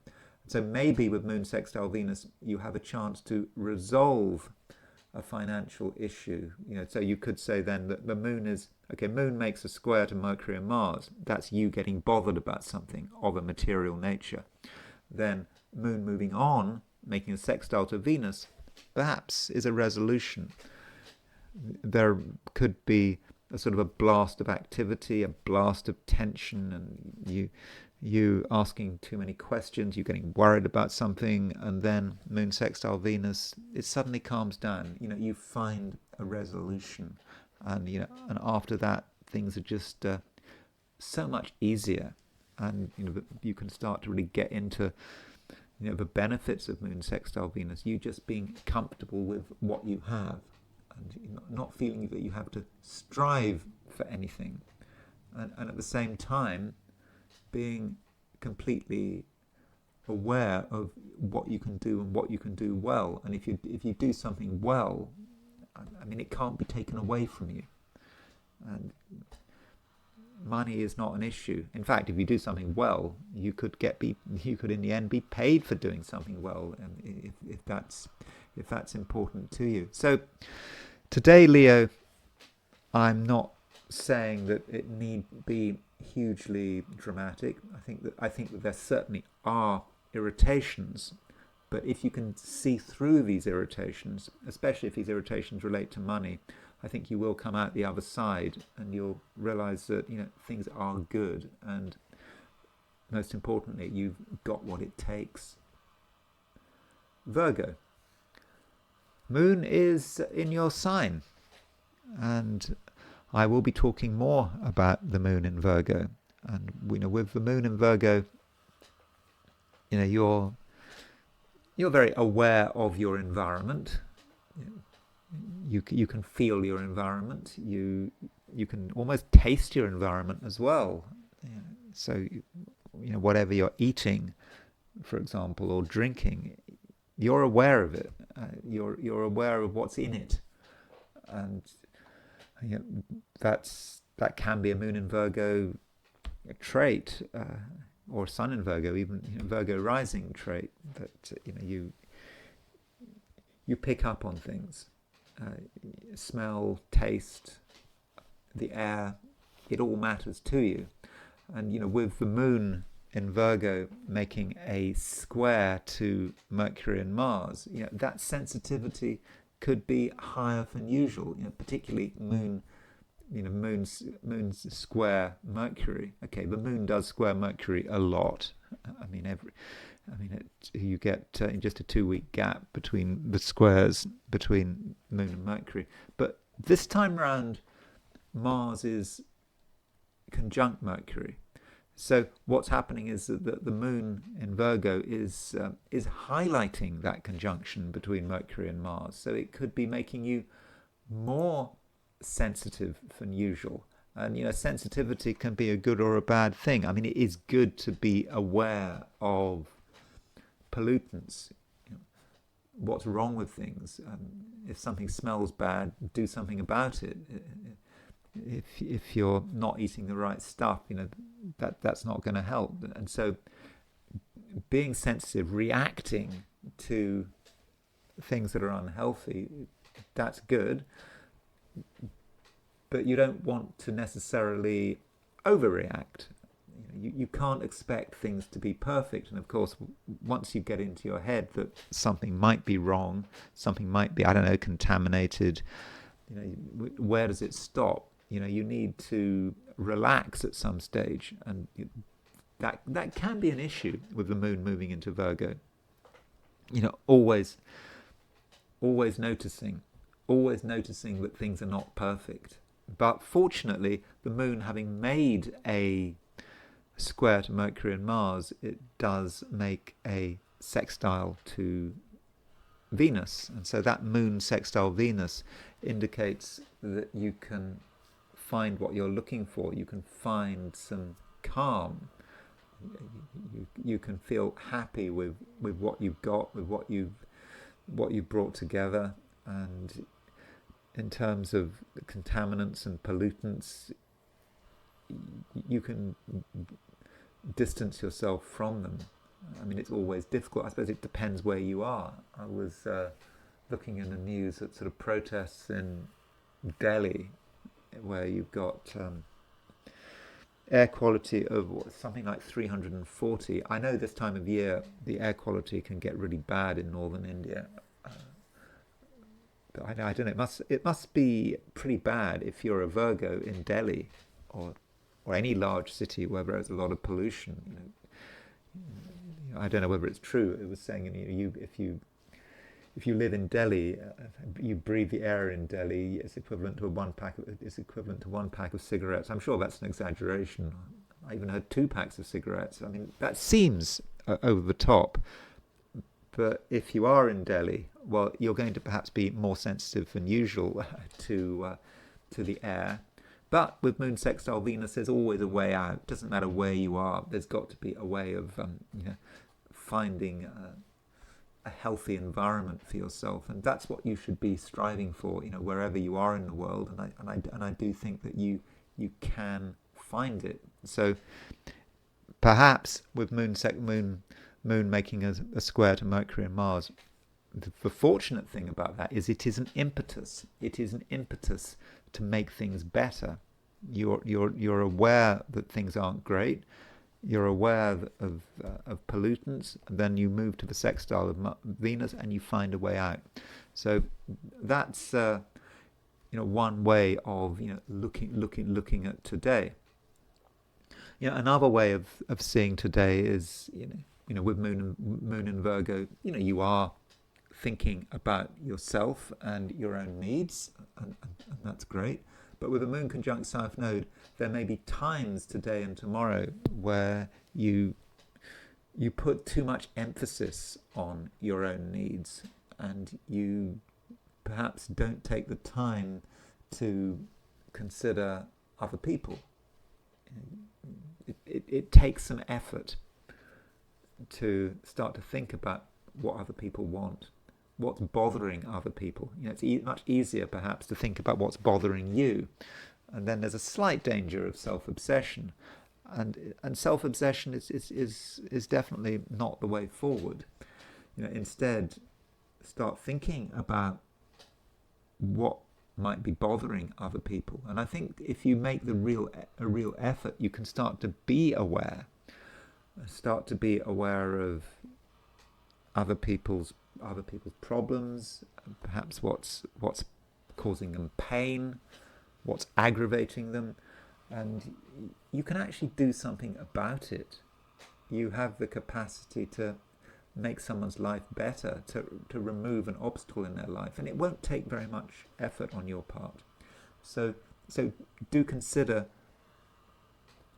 So maybe with Moon sextile Venus, you have a chance to resolve a financial issue. So you could say then that the Moon is, Moon makes a square to Mercury and Mars. That's you getting bothered about something of a material nature. Then Moon moving on, making a sextile to Venus, perhaps is a resolution. There could be a sort of a blast of activity, a blast of tension, and you asking too many questions, you getting worried about something, and then Moon sextile Venus, it suddenly calms down. You find a resolution, and and after that things are just so much easier, and you can start to really get into the benefits of Moon sextile Venus. You just being comfortable with what you have, and not feeling that you have to strive for anything, and at the same time being completely aware of what you can do and what you can do well. And if you do something well, I mean, it can't be taken away from you. And money is not an issue. In fact, if you do something well, you could in the end be paid for doing something well, and if that's important to you. So today, Leo, I'm not saying that it need be hugely dramatic. I think that there certainly are irritations, but if you can see through these irritations, especially if these irritations relate to money, I think you will come out the other side, and you'll realize that things are good, and most importantly, you've got what it takes. Virgo. Moon is in your sign, and I will be talking more about the moon in Virgo. And with the moon in Virgo, you're very aware of your environment. You can feel your environment. You can almost taste your environment as well. So whatever you're eating, for example, or drinking, you're aware of it. You're aware of what's in it, and that can be a moon in Virgo trait, or sun in Virgo, even Virgo rising trait. That you pick up on things. Smell, taste, the air, it all matters to you. And with the moon in Virgo making a square to Mercury and Mars, that sensitivity could be higher than usual. Particularly moon's square Mercury. Okay, the moon does square Mercury a lot. You get in just a 2-week gap between the squares between Moon and Mercury. But this time round, Mars is conjunct Mercury. So what's happening is that the Moon in Virgo is highlighting that conjunction between Mercury and Mars. So it could be making you more sensitive than usual. And sensitivity can be a good or a bad thing. I mean, it is good to be aware of pollutants. What's wrong with things? If something smells bad, do something about it. If you're not eating the right stuff, that's not going to help. And so, being sensitive, reacting to things that are unhealthy, that's good. But you don't want to necessarily overreact. You can't expect things to be perfect. And of course, once you get into your head that something might be wrong, something might be, contaminated, where does it stop? You need to relax at some stage. And that can be an issue with the moon moving into Virgo. Always noticing that things are not perfect. But fortunately, the moon having made a square to Mercury and Mars, it does make a sextile to Venus. And so that moon sextile Venus indicates that you can find what you're looking for. You can find some calm. You can feel happy with what you've got, with what you've brought together. And in terms of contaminants and pollutants, you can distance yourself from them. I mean, it's always difficult. I suppose it depends where you are. I was looking in the news at sort of protests in Delhi, where you've got air quality of something like 340. I know this time of year the air quality can get really bad in northern India. But I don't know. It must be pretty bad if you're a Virgo in Delhi or any large city where there's a lot of pollution. I don't know whether it's true. It was saying if you live in Delhi, you breathe the air in Delhi. It's equivalent to one pack of cigarettes. I'm sure that's an exaggeration. I even heard 2 packs of cigarettes. I mean, that seems over the top. But if you are in Delhi, well, you're going to perhaps be more sensitive than usual to the air. But with moon sextile Venus, there's always a way out. It doesn't matter where you are. There's got to be a way of finding a healthy environment for yourself, and that's what you should be striving for, wherever you are in the world. And I do think that you can find it. So perhaps with moon making a square to Mercury and Mars, the fortunate thing about that is it is an impetus. It is an impetus to make things better. You're aware that things aren't great. You're aware of pollutants, and then you move to the sextile of Venus, and you find a way out. So that's one way of looking at today. Another way of seeing today is with Moon in Virgo, you are thinking about yourself and your own needs, and that's great. But with a Moon conjunct South Node, there may be times today and tomorrow where you put too much emphasis on your own needs, and you perhaps don't take the time to consider other people. It takes some effort to start to think about what other people want, what's bothering other people. It's much easier perhaps to think about what's bothering you, and then there's a slight danger of self-obsession, and self-obsession is definitely not the way forward. Instead, start thinking about what might be bothering other people, and I think if you make a real effort, you can start to be aware of other people's problems, perhaps what's causing them pain, what's aggravating them, and you can actually do something about it. You have the capacity to make someone's life better, to remove an obstacle in their life, and it won't take very much effort on your part. So do consider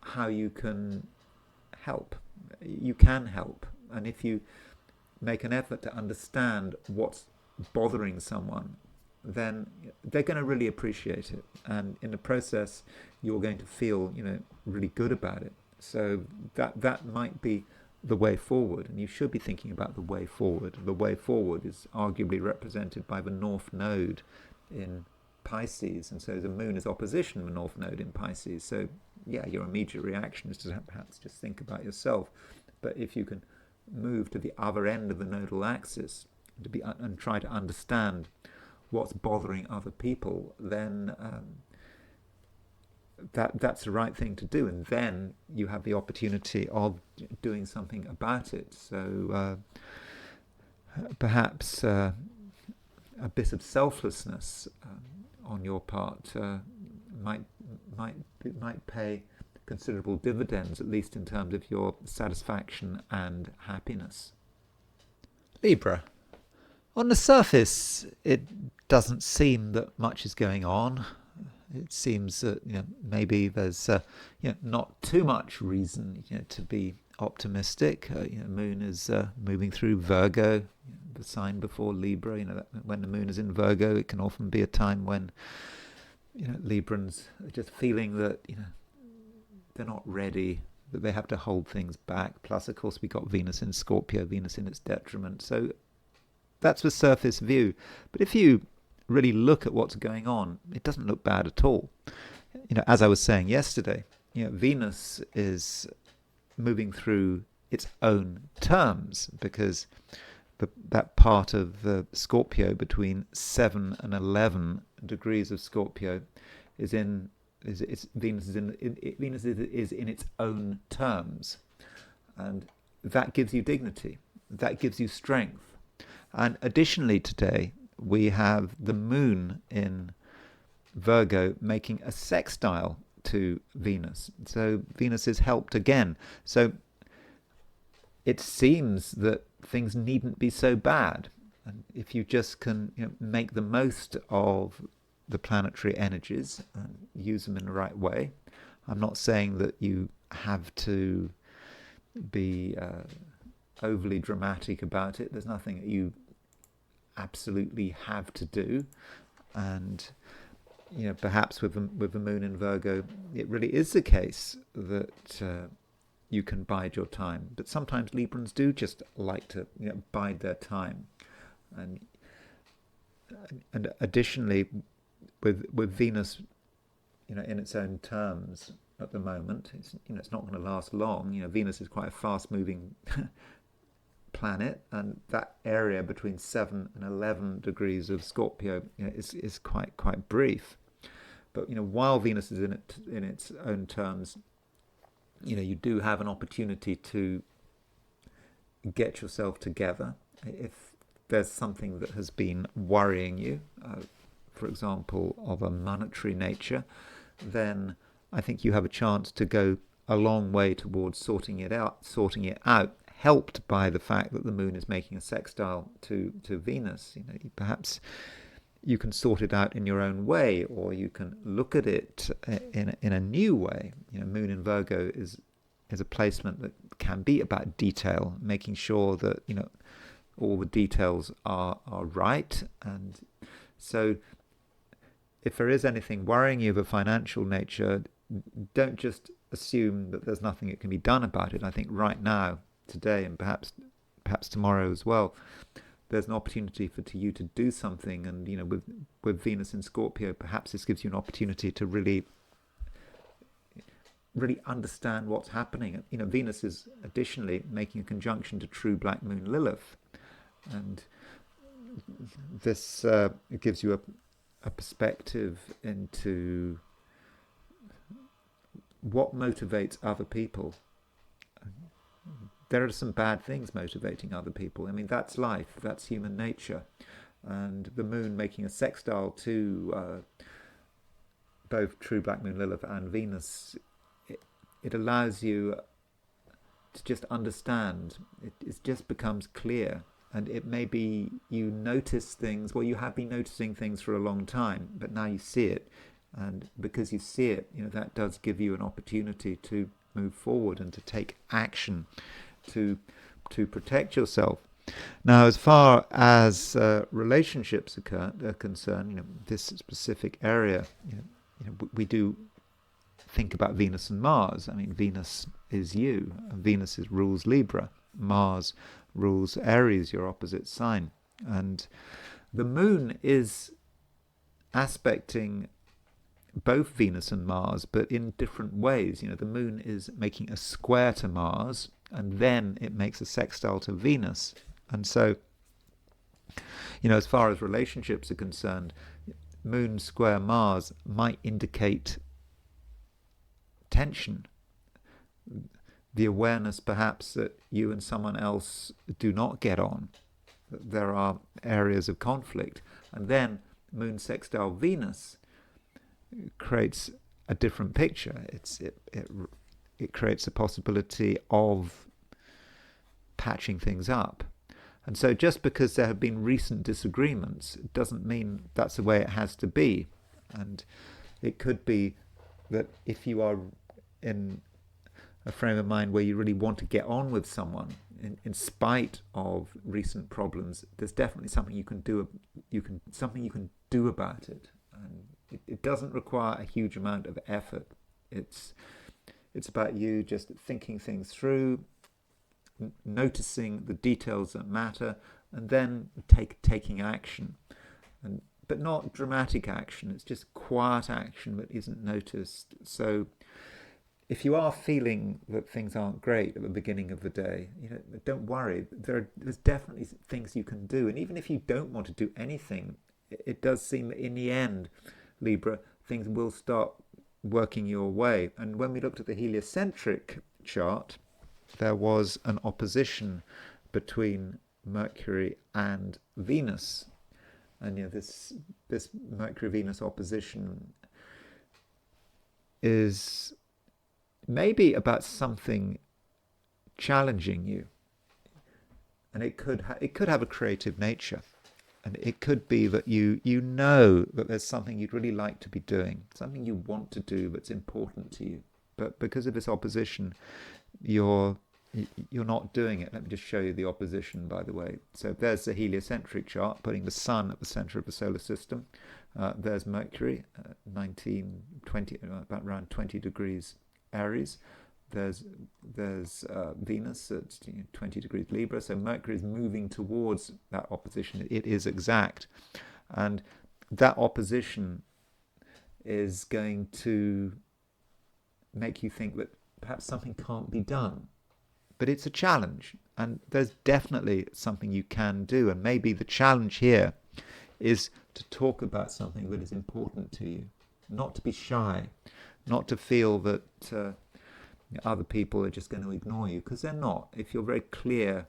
how you can help. You can help, and if you make an effort to understand what's bothering someone, then they're going to really appreciate it, and in the process you're going to feel really good about it. So that might be the way forward, and you should be thinking about the way forward. The way forward is arguably represented by the North Node in Pisces, and so the Moon is opposition the North Node in Pisces. So your immediate reaction is to perhaps just think about yourself, but if you can move to the other end of the nodal axis and try to understand what's bothering other people, then that's the right thing to do, and then you have the opportunity of doing something about it. So perhaps a bit of selflessness on your part might pay considerable dividends, at least in terms of your satisfaction and happiness. Libra. On the surface, it doesn't seem that much is going on. It seems that maybe there's not too much reason to be optimistic. Moon is moving through Virgo, the sign before Libra. When the Moon is in Virgo, it can often be a time when Librans are just feeling that they're not ready, that they have to hold things back. Plus, of course, we got Venus in Scorpio, Venus in its detriment. So that's the surface view. But if you really look at what's going on, it doesn't look bad at all. As I was saying yesterday, Venus is moving through its own terms, because that part of the Scorpio between 7 and 11 degrees of Scorpio is in Venus is in its own terms, and that gives you dignity, that gives you strength. And additionally, today we have the Moon in Virgo making a sextile to Venus, so Venus is helped again. So it seems that things needn't be so bad, and if you just can make the most of the planetary energies and use them in the right way. I'm not saying that you have to be overly dramatic about it. There's nothing that you absolutely have to do, and perhaps with the Moon in Virgo, it really is the case that you can bide your time. But sometimes Librans do just like to bide their time. And additionally, with Venus, in its own terms at the moment, it's not going to last long. Venus is quite a fast-moving planet, and that area between 7 and 11 degrees of Scorpio is quite brief. But while Venus is in its own terms, you do have an opportunity to get yourself together. If there's something that has been worrying you, for example, of a monetary nature, then I think you have a chance to go a long way towards sorting it out, helped by the fact that the moon is making a sextile to Venus. Perhaps you can sort it out in your own way, or you can look at it in a new way. Moon in Virgo is a placement that can be about detail, making sure that all the details are right. And so if there is anything worrying you of a financial nature, don't just assume that there's nothing that can be done about it. I think right now, today, and perhaps tomorrow as well, there's an opportunity for you to do something. And with Venus in Scorpio, perhaps this gives you an opportunity to really understand what's happening. Venus is additionally making a conjunction to true black moon Lilith, and this gives you a perspective into what motivates other people. There are some bad things motivating other people. That's life, that's human nature. And the moon making a sextile to both true black moon Lilith and Venus, it allows you to just understand. It just becomes clear. And it may be you notice things, well, you have been noticing things for a long time, but now you see it. And because you see it, that does give you an opportunity to move forward and to take action to protect yourself. Now, as far as relationships are concerned, this specific area, we do think about Venus and Mars. Venus is you, and Venus rules Libra. Mars rules Aries, your opposite sign. And the moon is aspecting both Venus and Mars, but in different ways. The moon is making a square to Mars, and then it makes a sextile to Venus. And so, as far as relationships are concerned, moon square Mars might indicate tension, the awareness perhaps that you and someone else do not get on, that there are areas of conflict. And then moon sextile Venus creates a different picture. It creates a possibility of patching things up. And so just because there have been recent disagreements, it doesn't mean that's the way it has to be. And it could be that if you are in a frame of mind where you really want to get on with someone, in spite of recent problems, there's definitely something you can do. Something you can do about it. And it doesn't require a huge amount of effort. It's about you just thinking things through, noticing the details that matter, and then taking action. But not dramatic action. It's just quiet action that isn't noticed. So if you are feeling that things aren't great at the beginning of the day, don't worry. There's definitely things you can do. And even if you don't want to do anything, it does seem that in the end, Libra, things will start working your way. And when we looked at the heliocentric chart, there was an opposition between Mercury and Venus. And this Mercury-Venus opposition is maybe about something challenging you, and it could have a creative nature, and it could be that you know that there's something you'd really like to be doing, something you want to do that's important to you, but because of this opposition, you're not doing it. Let me just show you the opposition, by the way. So there's the heliocentric chart, putting the sun at the center of the solar system. There's Mercury, about around 20 degrees Aries. there's Venus at 20 degrees Libra, so Mercury is moving towards that opposition. It is exact, and that opposition is going to make you think that perhaps something can't be done. But it's a challenge, and there's definitely something you can do. And maybe the challenge here is to talk about something that is important to you, not to be shy, not to feel that other people are just going to ignore you, because they're not. If you're very clear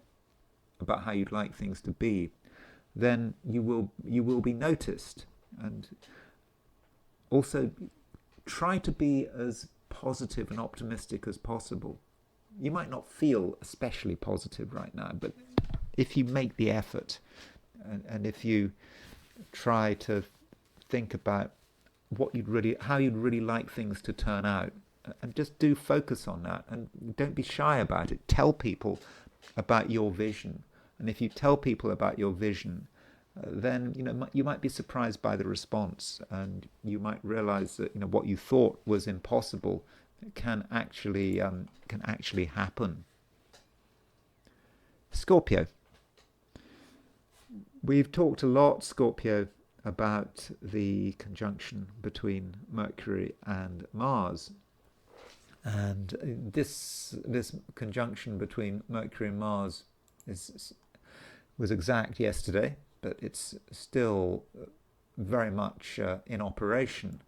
about how you'd like things to be, then you will be noticed. And also try to be as positive and optimistic as possible. You might not feel especially positive right now, but if you make the effort, and if you try to think about how you'd really like things to turn out, and just do focus on that, and don't be shy about it. Tell people about your vision, and if you tell people about your vision, then you might be surprised by the response, and you might realize that what you thought was impossible can actually happen. Scorpio. We've talked a lot, Scorpio, about the conjunction between Mercury and Mars, and this conjunction between Mercury and Mars was exact yesterday, but it's still very much in operation.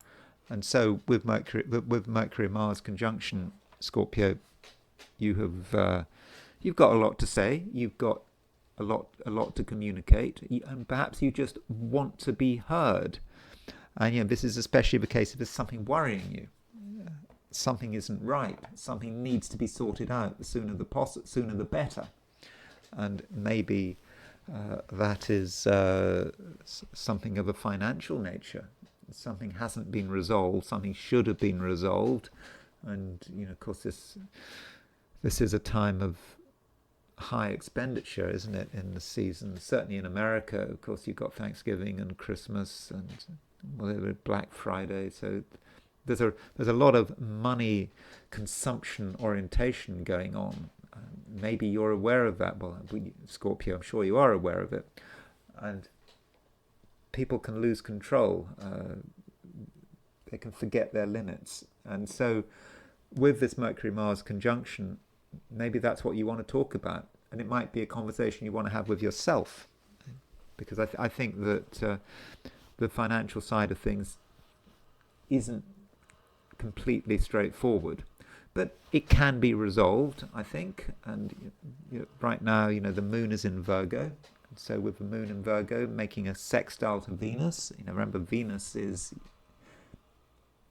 And so with Mercury Mars conjunction, Scorpio, you've got a lot to say. You've got a lot to communicate, and perhaps you just want to be heard. And this is especially the case if there's something worrying you. Something isn't right. Something needs to be sorted out. The sooner the better. And maybe that is something of a financial nature. Something hasn't been resolved. Something should have been resolved, and of course, this is a time of high expenditure, isn't it? In the season, certainly in America, of course, you've got Thanksgiving and Christmas and whatever, Black Friday. So there's a lot of money consumption orientation going on. Maybe you're aware of that. Well, Scorpio, I'm sure you are aware of it, and people can lose control. They can forget their limits. And so with this Mercury-Mars conjunction, maybe that's what you want to talk about. And it might be a conversation you want to have with yourself. Because I think that the financial side of things isn't completely straightforward. But it can be resolved, I think. And right now, the moon is in Virgo. So with the moon in Virgo making a sextile to Venus, remember Venus is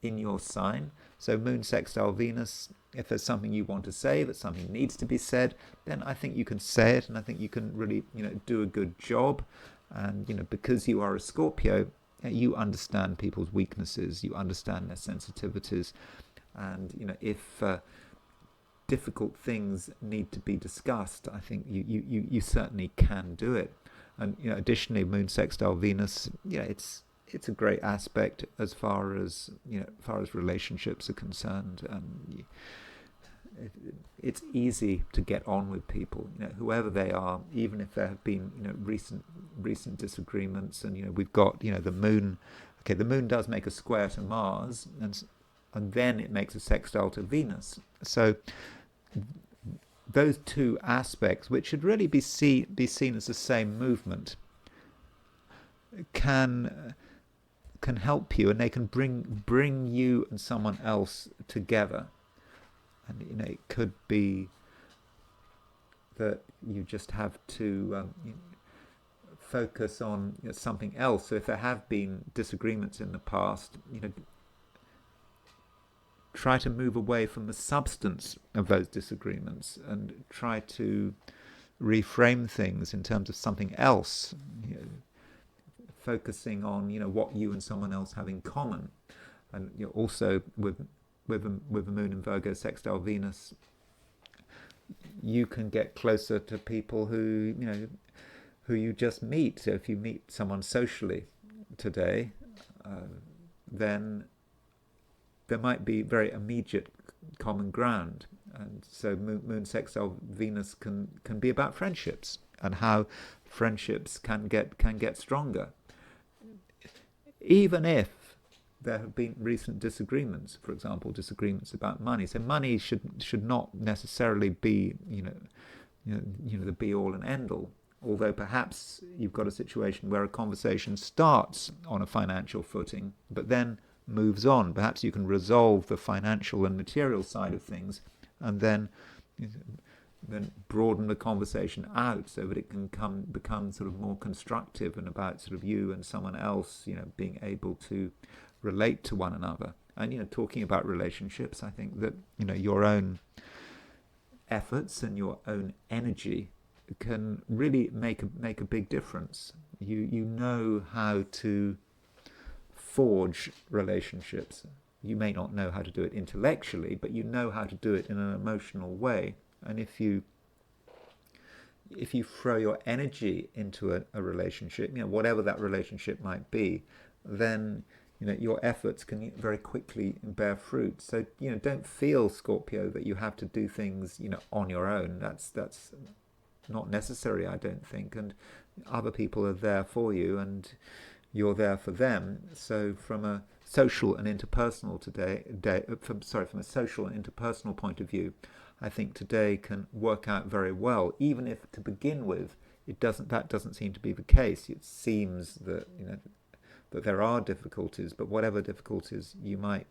in your sign. So moon sextile Venus, if there's something you want to say, that something needs to be said, then I think you can say it, and I think you can really, do a good job. And, because you are a Scorpio, you understand people's weaknesses, you understand their sensitivities. And, if difficult things need to be discussed, I think you certainly can do it. And additionally, moon sextile Venus, it's a great aspect as far as relationships are concerned. And it's easy to get on with people, whoever they are, even if there have been recent disagreements. And we've got the moon. Okay, the moon does make a square to Mars, and then it makes a sextile to Venus. So those two aspects, which should really be seen as the same movement, can help you, and they can bring you and someone else together. And it could be that you just have to focus on something else. So if there have been disagreements in the past, try to move away from the substance of those disagreements and try to reframe things in terms of something else, focusing on what you and someone else have in common. And also with the moon in Virgo sextile Venus, you can get closer to people who you just meet. So if you meet someone socially today, then there might be very immediate common ground. And so moon sextile Venus can be about friendships and how friendships can get stronger, even if there have been recent disagreements. For example, disagreements about money. So money should not necessarily be the be all and end all. Although perhaps you've got a situation where a conversation starts on a financial footing, but then moves on. Perhaps you can resolve the financial and material side of things, and then broaden the conversation out so that it can become sort of more constructive and about sort of you and someone else, being able to relate to one another. And talking about relationships, I think that your own efforts and your own energy can really make a big difference. You know how to forge relationships. You may not know how to do it intellectually, but you know how to do it in an emotional way. And if you throw your energy into a relationship, whatever that relationship might be, then your efforts can very quickly bear fruit. So don't feel, Scorpio, that you have to do things on your own. That's not necessary, I don't think. And other people are there for you, and you're there for them. So from a social and interpersonal from a social and interpersonal point of view, I think today can work out very well, even if to begin with that doesn't seem to be the case. It seems that that there are difficulties, but whatever difficulties you might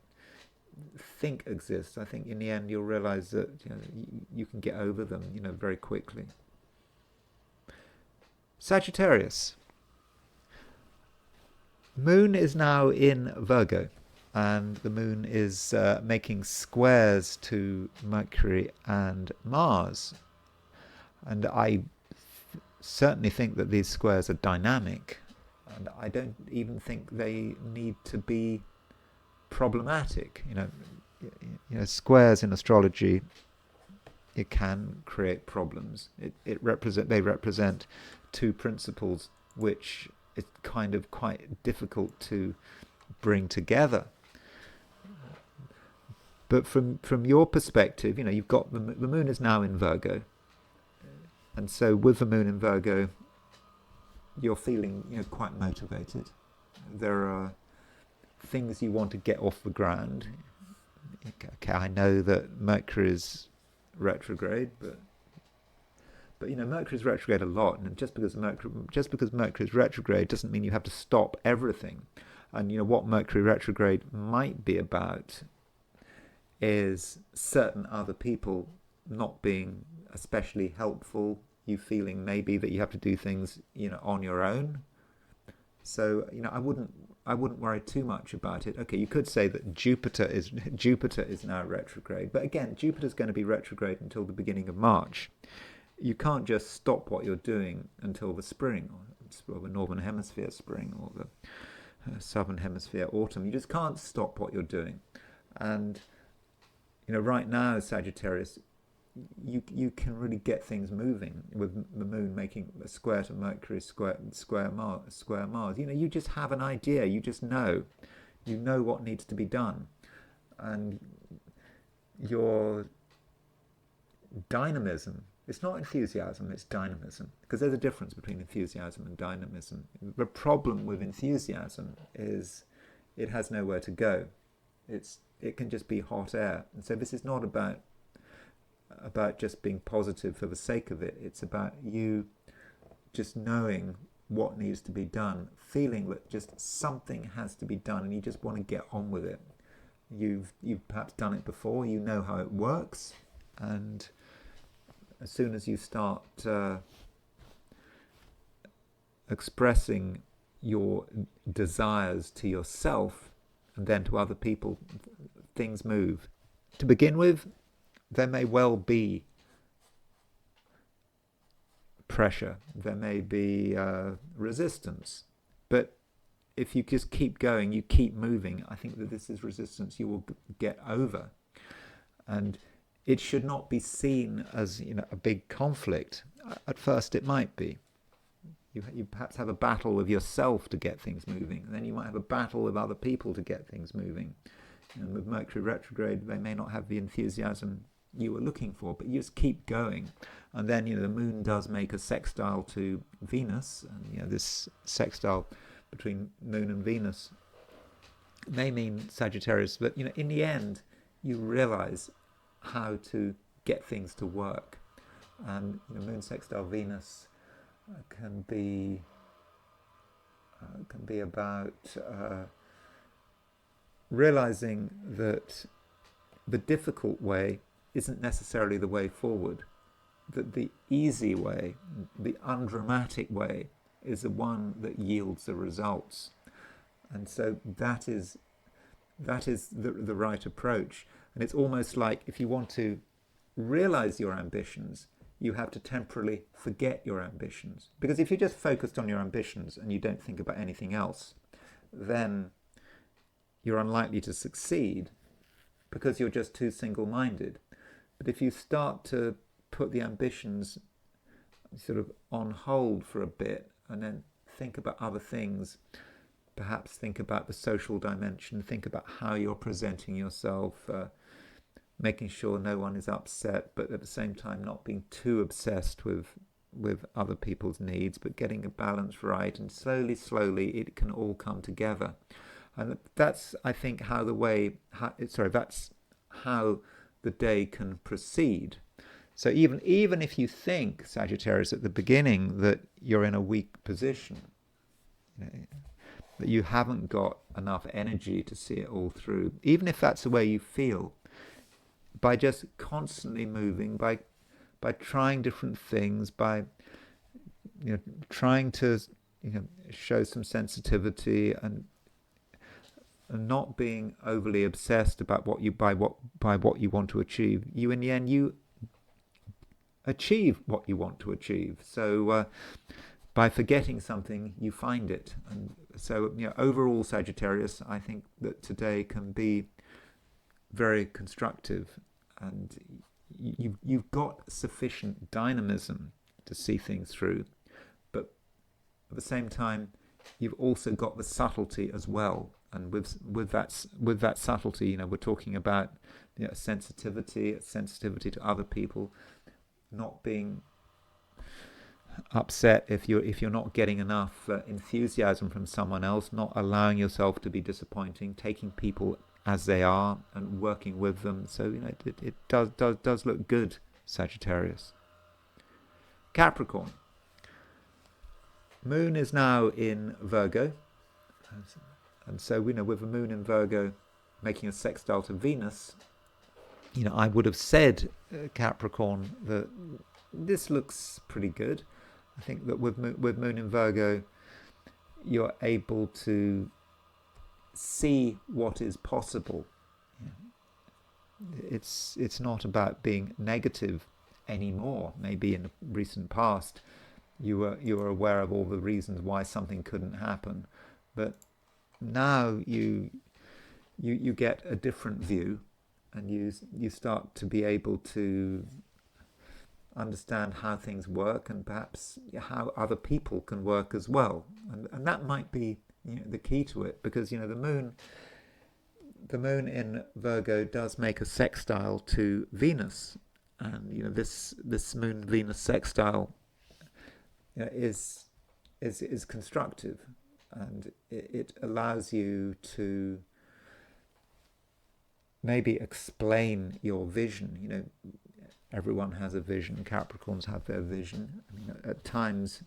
think exist, I think in the end you'll realize that you can get over them very quickly. Sagittarius. Moon is now in Virgo, and the moon is making squares to Mercury and Mars. And I certainly think that these squares are dynamic, and I don't even think they need to be problematic. Squares in astrology, it can create problems. They represent two principles which is kind of quite difficult to bring together. But from your perspective, you've got the moon is now in Virgo, and so with the moon in Virgo, you're feeling quite motivated. There are things you want to get off the ground. Okay, I know that Mercury is retrograde, but Mercury is retrograde a lot, and just because Mercury is retrograde doesn't mean you have to stop everything. And what Mercury retrograde might be about is certain other people not being especially helpful. You feeling maybe that you have to do things on your own. So I wouldn't worry too much about it. Okay, you could say that Jupiter is now retrograde, but again, Jupiter's going to be retrograde until the beginning of March. You can't just stop what you're doing until the spring, or the northern hemisphere spring, or the southern hemisphere autumn. You just can't stop what you're doing. And right now, Sagittarius, you can really get things moving with the moon making a square to Mercury, square Mars. You just have an idea. You just know what needs to be done, and your dynamism. It's not enthusiasm, it's dynamism, because there's a difference between enthusiasm and dynamism. The problem with enthusiasm is it has nowhere to go. It can just be hot air. And so this is not about just being positive for the sake of it. It's about you just knowing what needs to be done, feeling that just something has to be done, and you just want to get on with it. You've perhaps done it before, you know how it works, and as soon as you start expressing your desires to yourself and then to other people, things move. To begin with, there may well be pressure, there may be resistance, but if you just keep going, you keep moving, I think that this is resistance you will get over. And it should not be seen as a big conflict. At first it might be. You perhaps have a battle with yourself to get things moving, and then you might have a battle with other people to get things moving. And with Mercury retrograde, they may not have the enthusiasm you were looking for, but you just keep going. And then, the moon does make a sextile to Venus, and this sextile between moon and Venus may mean Sagittarius, but in the end you realize how to get things to work. And moon sextile Venus can be about realizing that the difficult way isn't necessarily the way forward, that the easy way, the undramatic way, is the one that yields the results. And so that is the right approach. And it's almost like, if you want to realize your ambitions, you have to temporarily forget your ambitions. Because if you're just focused on your ambitions and you don't think about anything else, then you're unlikely to succeed, because you're just too single-minded. But if you start to put the ambitions sort of on hold for a bit and then think about other things, perhaps think about the social dimension, think about how you're presenting yourself, making sure no one is upset, but at the same time not being too obsessed with other people's needs, but getting a balance right, and slowly it can all come together. And that's, I think, that's how the day can proceed. So even if you think, Sagittarius, at the beginning that you're in a weak position, that you haven't got enough energy to see it all through, even if that's the way you feel, by just constantly moving, by trying different things, by trying to show some sensitivity, and not being overly obsessed about what you want to achieve, you in the end you achieve what you want to achieve. So by forgetting something, you find it. And so overall, Sagittarius, I think that today can be very constructive, and you've got sufficient dynamism to see things through, but at the same time you've also got the subtlety as well. And with that subtlety, we're talking about sensitivity to other people, not being upset if you're not getting enough enthusiasm from someone else, not allowing yourself to be disappointing, taking people as they are and working with them. So it does look good, Sagittarius. Capricorn. Moon is now in Virgo. And so, with the moon in Virgo making a sextile to Venus, I would have said, Capricorn, that this looks pretty good. I think that with moon in Virgo, you're able to see what is possible. It's not about being negative anymore. Maybe in the recent past, you were aware of all the reasons why something couldn't happen, but now you get a different view, and you start to be able to understand how things work, and perhaps how other people can work as well. And that might be the key to it, because the moon in Virgo does make a sextile to Venus, and this moon Venus sextile is constructive. And it allows you to maybe explain your vision. Everyone has a vision. Capricorns have their vision. At times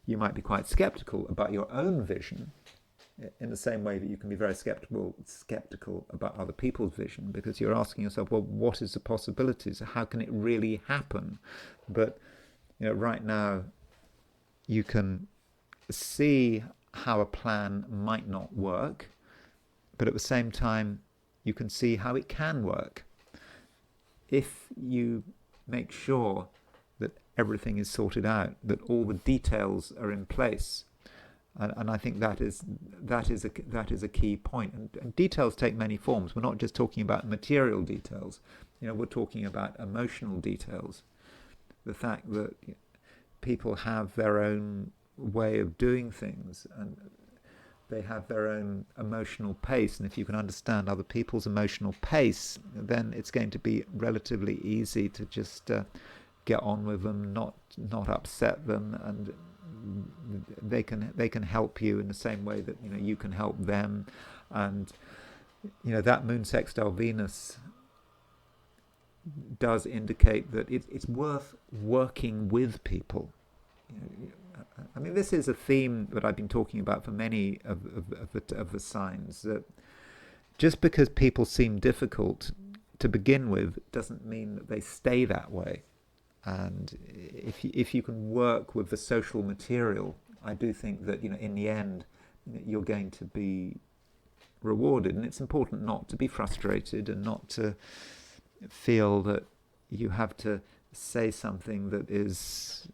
you might be quite skeptical about your own vision, in the same way that you can be very skeptical about other people's vision, because you're asking yourself, well, what is the possibilities? How can it really happen? But right now you can see how a plan might not work, but at the same time you can see how it can work if you make sure that everything is sorted out, that all the details are in place. And I think that is a key point. And details take many forms. We're not just talking about material details. We're talking about emotional details. The fact that people have their own way of doing things, they have their own emotional pace, and if you can understand other people's emotional pace, then it's going to be relatively easy to just get on with them, not upset them, and they can help you in the same way that you can help them. And that moon sextile Venus does indicate that it's worth working with people. I mean, this is a theme that I've been talking about for many of the signs, that just because people seem difficult to begin with doesn't mean that they stay that way. And if you can work with the social material, I do think that in the end you're going to be rewarded. And it's important not to be frustrated and not to feel that you have to say something that is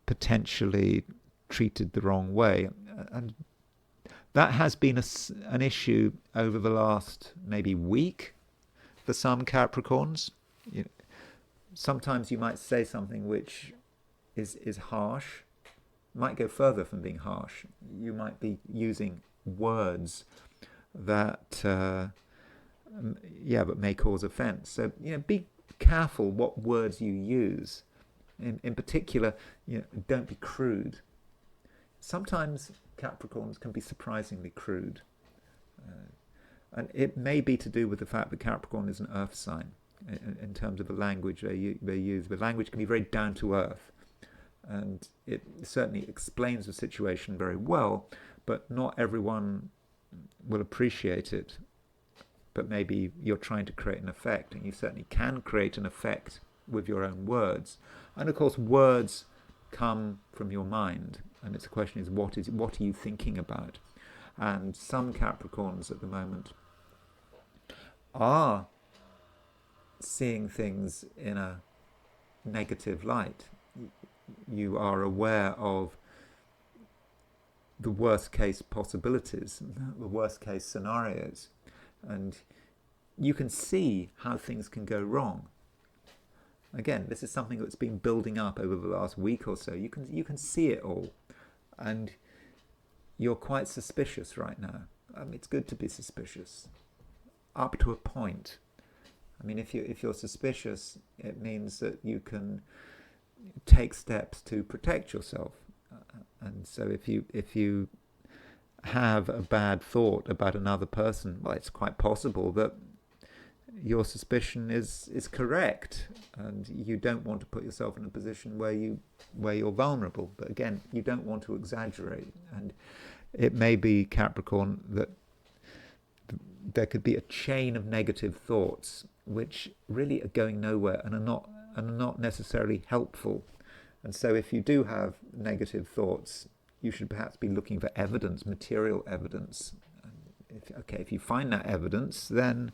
potentially treated the wrong way. And that has been an issue over the last maybe week for some Capricorns. Sometimes you might say something which is harsh, might go further from being harsh. You might be using words that but may cause offense. So be careful what words you use. In particular, don't be crude. Sometimes Capricorns can be surprisingly crude, and it may be to do with the fact that Capricorn is an earth sign. In terms of the language they use, the language can be very down to earth, and it certainly explains the situation very well, but not everyone will appreciate it. But maybe you're trying to create an effect, and you certainly can create an effect with your own words. And of course, words come from your mind, and it's a question is what are you thinking about? And some Capricorns at the moment are seeing things in a negative light. You are aware of the worst case possibilities, the worst case scenarios, and you can see how things can go wrong. Again, this is something that's been building up over the last week or so. You can see it all, and you're quite suspicious right now. It's good to be suspicious, up to a point. I mean, if you're suspicious, it means that you can take steps to protect yourself. And so if you have a bad thought about another person, well, it's quite possible that your suspicion is correct, and you don't want to put yourself in a position where you're vulnerable. But again, you don't want to exaggerate. And it may be, Capricorn, that there could be a chain of negative thoughts which really are going nowhere and are not necessarily helpful. And so if you do have negative thoughts, you should perhaps be looking for evidence, material evidence. If you find that evidence, then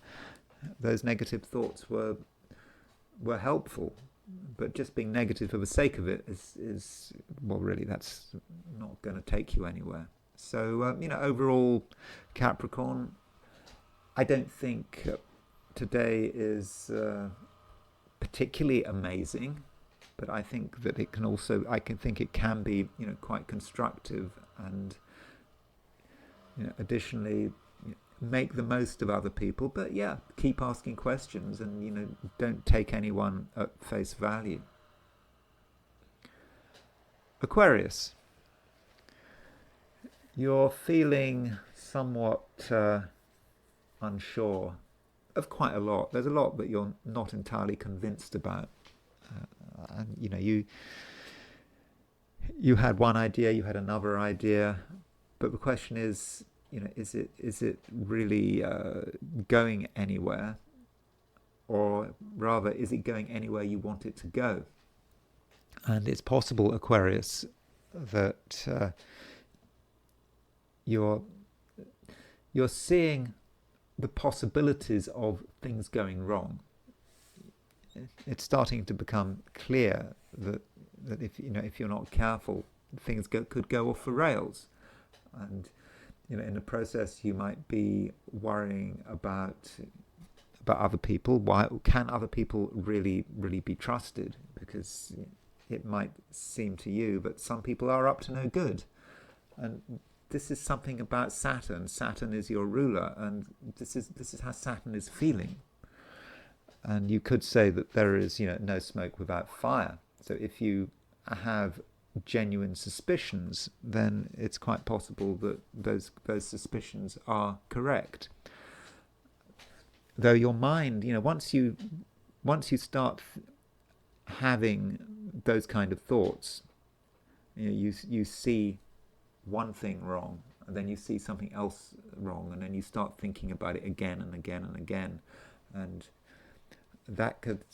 those negative thoughts were helpful. But just being negative for the sake of it is well, really, that's not going to take you anywhere. So overall, Capricorn, I don't think today is particularly amazing, but I think that it can be quite constructive, and additionally make the most of other people. But keep asking questions, and don't take anyone at face value. Aquarius, you're feeling somewhat unsure of quite a lot. There's a lot that you're not entirely convinced about, and you had one idea, you had another idea, but the question is, is it really going anywhere, or rather, is it going anywhere you want it to go? And it's possible, Aquarius, that you're seeing the possibilities of things going wrong. It's starting to become clear that if you're not careful, things could go off the rails, and in the process you might be worrying about other people. Why can other people really be trusted? Because it might seem to you that some people are up to no good, and this is something about Saturn. Saturn is your ruler, and this is how Saturn is feeling. And you could say that there is, no smoke without fire. So if you have genuine suspicions, then it's quite possible that those suspicions are correct. Though your mind, once you start having those kind of thoughts, you see one thing wrong, and then you see something else wrong, and then you start thinking about it again and again and again, and that could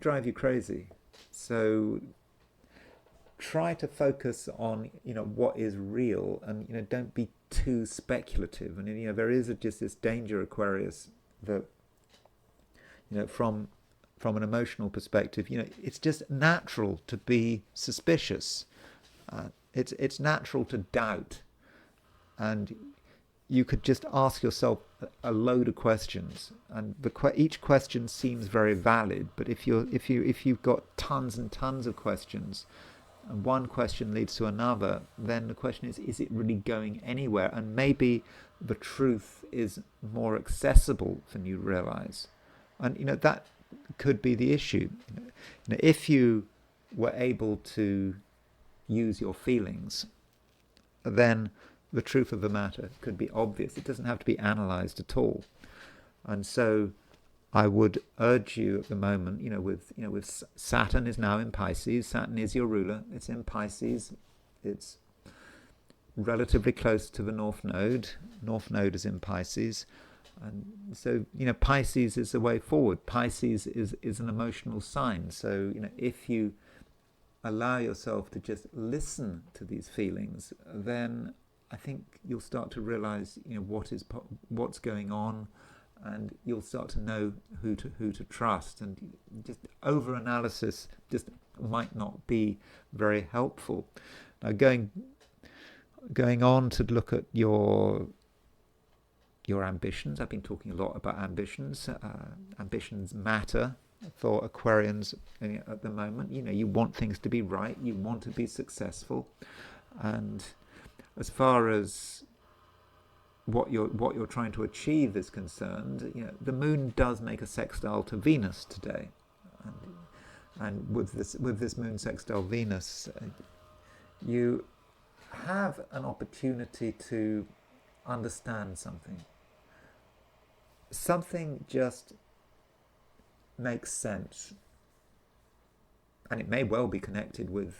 drive you crazy. So try to focus on what is real, and don't be too speculative. And there is just this danger, Aquarius, that from an emotional perspective, it's just natural to be suspicious. It's natural to doubt, and you could just ask yourself a load of questions, and each question seems very valid. But if you've got tons and tons of questions, and one question leads to another, then the question is it really going anywhere? And maybe the truth is more accessible than you realize, and that could be the issue. If you were able to use your feelings, then the truth of the matter could be obvious. It doesn't have to be analyzed at all. And so I would urge you at the moment, with Saturn is now in Pisces. Saturn is your ruler. It's in Pisces. It's relatively close to the North Node. North Node is in Pisces. And so, Pisces is the way forward. Pisces is an emotional sign. So, if you allow yourself to just listen to these feelings, then I think you'll start to realize, what's going on, and you'll start to know who to trust. And just over-analysis just might not be very helpful. Now, going on to look at your ambitions. I've been talking a lot about ambitions. Ambitions matter for Aquarians at the moment. You want things to be right. You want to be successful, and as far as what you're trying to achieve is concerned, the moon does make a sextile to Venus today, and with this moon sextile Venus, you have an opportunity to understand something. Something just makes sense, and it may well be connected with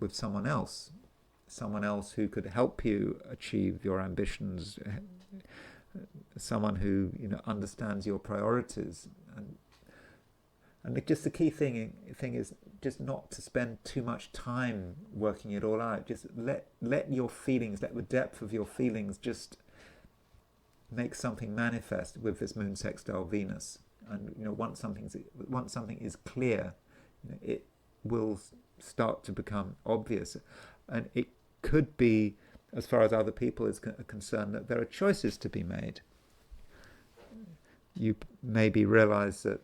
someone else who could help you achieve your ambitions, someone who understands your priorities, and just the key thing is just not to spend too much time working it all out. Just let your feelings, let the depth of your feelings just make something manifest with this moon sextile Venus. And once something is clear, it will start to become obvious, and it could be, as far as other people are concerned, that there are choices to be made. You maybe realize that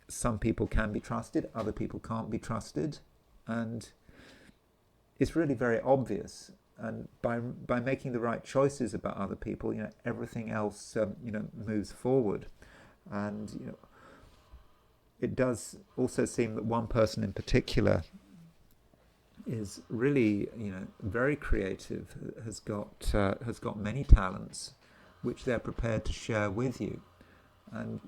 some people can be trusted, other people can't be trusted, and it's really very obvious. And by making the right choices about other people, everything else moves forward. And it does also seem that one person in particular is really very creative, has got many talents which they're prepared to share with you, and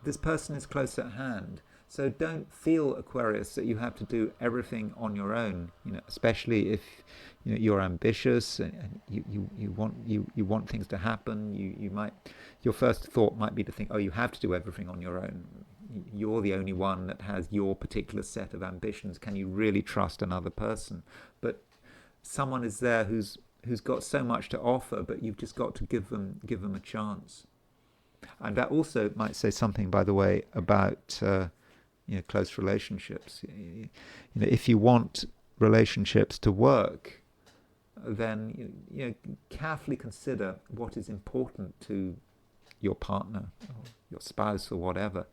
this person is close at hand. So don't feel, Aquarius, that you have to do everything on your own, especially if you're ambitious and you want things to happen. Your first thought might be to think, oh, you have to do everything on your own. You're the only one that has your particular set of ambitions. Can you really trust another person? But someone is there who's got so much to offer, but you've just got to give them a chance. And that also might say something, by the way, about close relationships. If you want relationships to work, then carefully consider what is important to your partner or your spouse or whatever.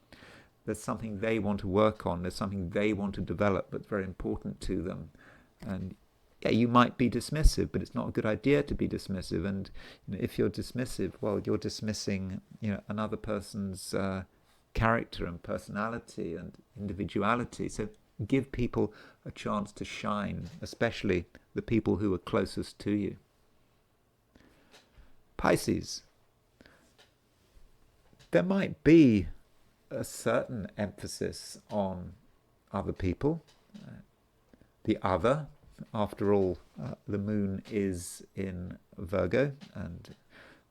There's something they want to work on. There's something they want to develop that's very important to them, and yeah, you might be dismissive, but it's not a good idea to be dismissive. And if you're dismissive, well, you're dismissing another person's character and personality and individuality. So give people a chance to shine, especially the people who are closest to you. Pisces. There might be a certain emphasis on other people. The other, after all, the moon is in Virgo, and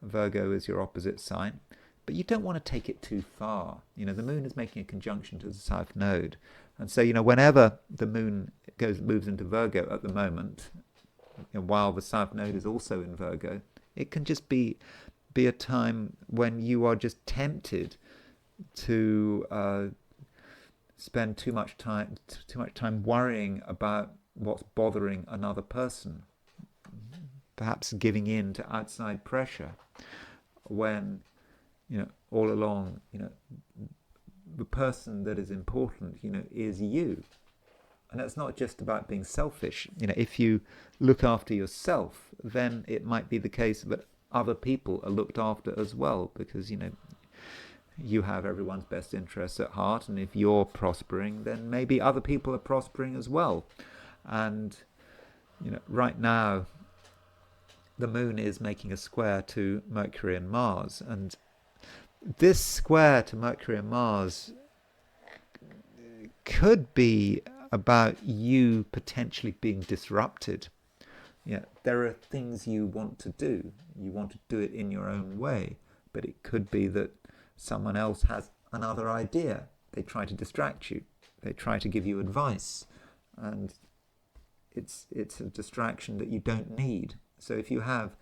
Virgo is your opposite sign. But you don't want to take it too far. The moon is making a conjunction to the south node. And so, whenever the moon moves into Virgo at the moment, while the south node is also in Virgo, it can just be a time when you are just tempted to spend too much time worrying about what's bothering another person, perhaps giving in to outside pressure, when all along the person that is important is you. And that's not just about being selfish. If you look after yourself, then it might be the case that other people are looked after as well, because you have everyone's best interests at heart, and if you're prospering, then maybe other people are prospering as well. And right now the moon is making a square to Mercury and Mars, and this square to Mercury and Mars could be about you potentially being disrupted. There are things you want to do. You want to do it in your own way, but it could be that someone else has another idea. They try to distract you. They try to give you advice, and it's a distraction that you don't need. So if you have,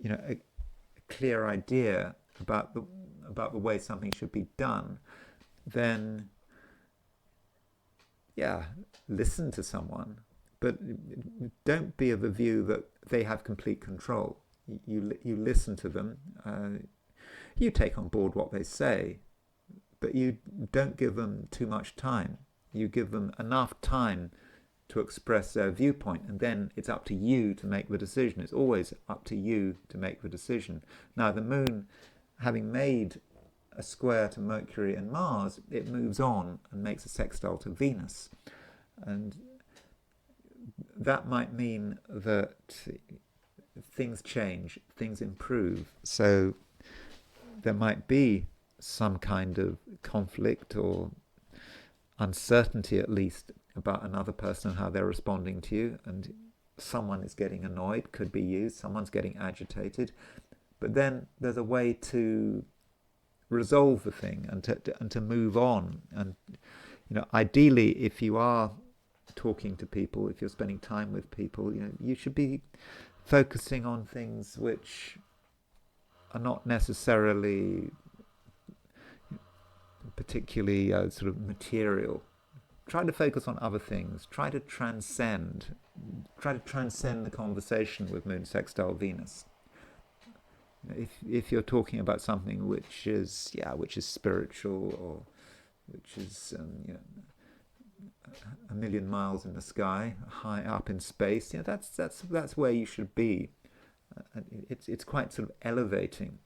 a clear idea about the way something should be done, then listen to someone, but don't be of the view that they have complete control. You listen to them, you take on board what they say, but you don't give them too much time. You give them enough time to express their viewpoint, and then it's up to you to make the decision. It's always up to you to make the decision. Now, the moon, having made a square to Mercury and Mars, it moves on and makes a sextile to Venus. And that might mean that things change, things improve. So there might be some kind of conflict or uncertainty, at least, about another person and how they're responding to you. And someone is getting annoyed, could be you, someone's getting agitated. But then there's a way to resolve the thing and to move on. And ideally, if you are talking to people, if you're spending time with people, you should be focusing on things which are not necessarily particularly sort of material. Try to focus on other things. Try to transcend the conversation with Moon sextile Venus. If you're talking about something which is spiritual, or which is a million miles in the sky, high up in space, that's where you should be. It's quite sort of elevating.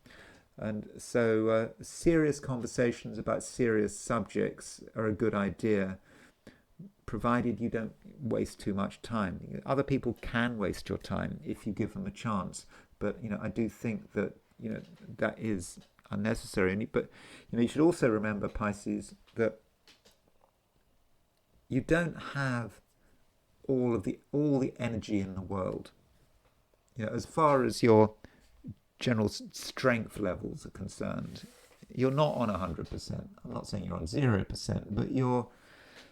And so serious conversations about serious subjects are a good idea, provided you don't waste too much time. Other people can waste your time if you give them a chance, but I do think that that is unnecessary. But you should also remember, Pisces, that you don't have all the energy in the world. As far as your general strength levels are concerned, you're not on 100%. I'm not saying you're on 0%, but you're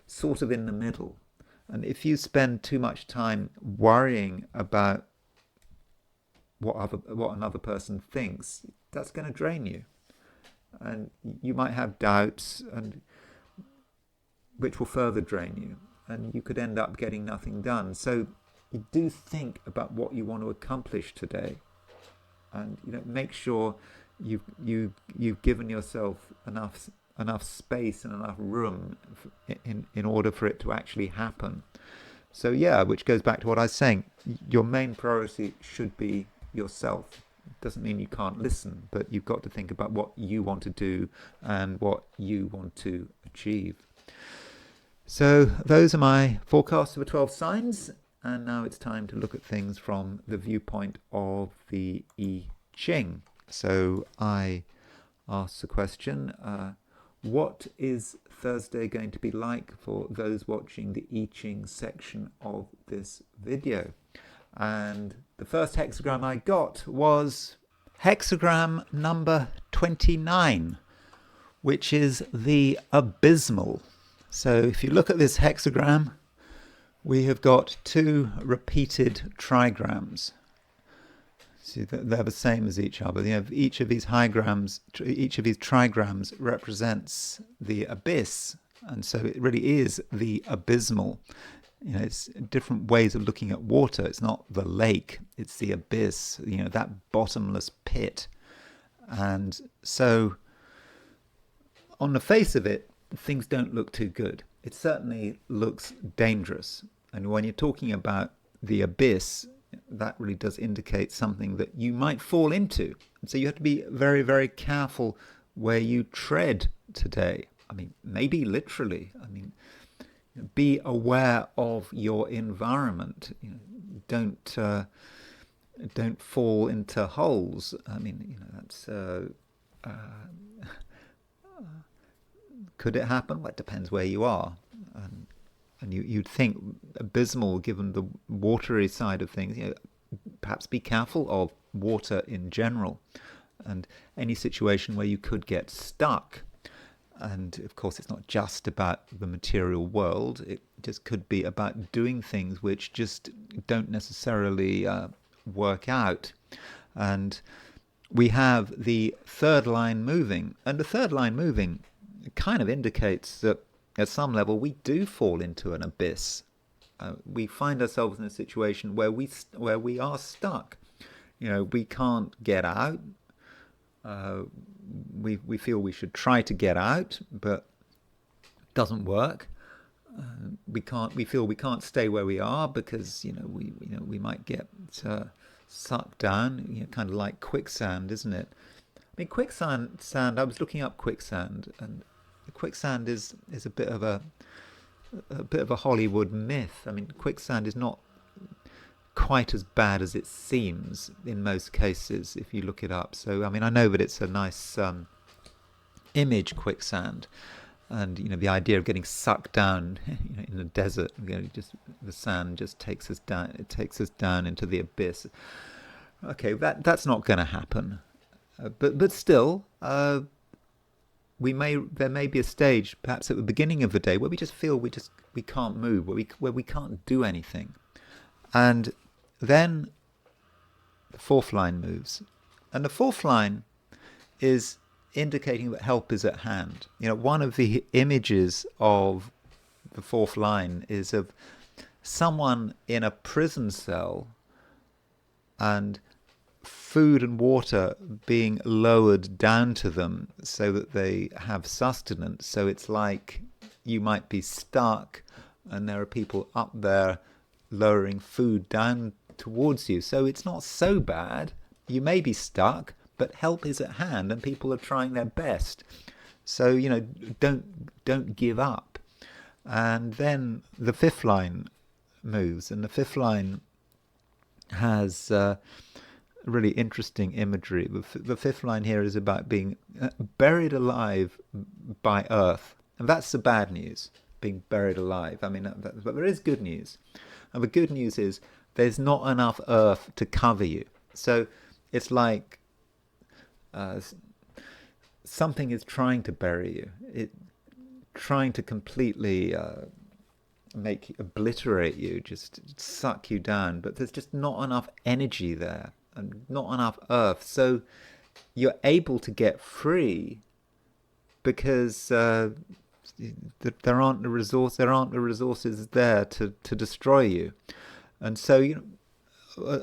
sort of in the middle. And if you spend too much time worrying about what another person thinks, that's going to drain you. And you might have doubts, and which will further drain you. And you could end up getting nothing done. So you do think about what you want to accomplish today. And make sure you've given yourself enough space and enough room in order for it to actually happen. So yeah, which goes back to what I was saying. Your main priority should be yourself. It doesn't mean you can't listen, but you've got to think about what you want to do and what you want to achieve. So those are my forecasts for 12 signs. And now it's time to look at things from the viewpoint of the I Ching. So I asked the question, what is Thursday going to be like for those watching the I Ching section of this video? And the first hexagram I got was hexagram number 29, which is the abysmal. So if you look at this hexagram, we have got two repeated trigrams. See, they're the same as each other. You have each of these trigrams represents the abyss, and so it really is the abysmal. You know, it's different ways of looking at water. It's not the lake; it's the abyss. You know, that bottomless pit. And so, on the face of it, things don't look too good. It certainly looks dangerous. And when you're talking about the abyss, that really does indicate something that you might fall into. And so you have to be very, very careful where you tread today. I mean, maybe literally. I mean, be aware of your environment. You know, don't fall into holes. I mean, you know, that's could it happen? Well, it depends where you are. And you'd think abysmal, given the watery side of things. You know, perhaps be careful of water in general, and any situation where you could get stuck. And of course, it's not just about the material world. It just could be about doing things which just don't necessarily work out. And we have the third line moving, and the third line moving kind of indicates that at some level we do fall into an abyss. We find ourselves in a situation where we are stuck. You know, we can't get out. We feel we should try to get out, but it doesn't work. We feel we can't stay where we are because we might get sucked down. You know, kind of like quicksand, isn't it? I mean, quicksand. I was looking up quicksand, and quicksand is a bit of a Hollywood myth. I mean, quicksand is not quite as bad as it seems in most cases if you look it up. So I mean, I know that it's a nice image, quicksand, and you know, the idea of getting sucked down in the desert. You know, just the sand just takes us down. It takes us down into the abyss. Okay, that's not going to happen. But still. There may be a stage, perhaps at the beginning of the day, where we just feel we can't move, where we can't do anything, and then the fourth line moves, and the fourth line is indicating that help is at hand. You know, one of the images of the fourth line is of someone in a prison cell, and food and water being lowered down to them so that they have sustenance. So it's like you might be stuck and there are people up there lowering food down towards you. So it's not so bad. You may be stuck, but help is at hand and people are trying their best. So, you know, don't give up. And then the fifth line moves, and the fifth line has really interesting imagery. The fifth line here is about being buried alive by Earth, and that's the bad news, being buried alive. I mean, but there is good news, and the good news is there's not enough Earth to cover you. So it's like something is trying to bury you, trying to completely obliterate you, just suck you down, but there's just not enough energy there. And not enough Earth, so you're able to get free because there aren't the resources there to destroy you. And so, you know,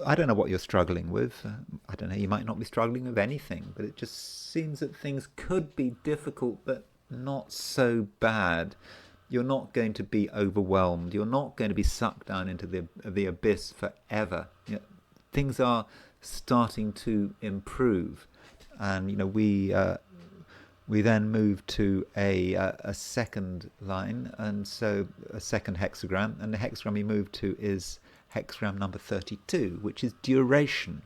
I don't know what you're struggling with. I don't know. You might not be struggling with anything, but it just seems that things could be difficult, but not so bad. you're not going to be overwhelmed. You're not going to be sucked down into the abyss forever. Things are starting to improve, and we then move to a second line, and so a second hexagram, and the hexagram we move to is hexagram number 32, which is duration.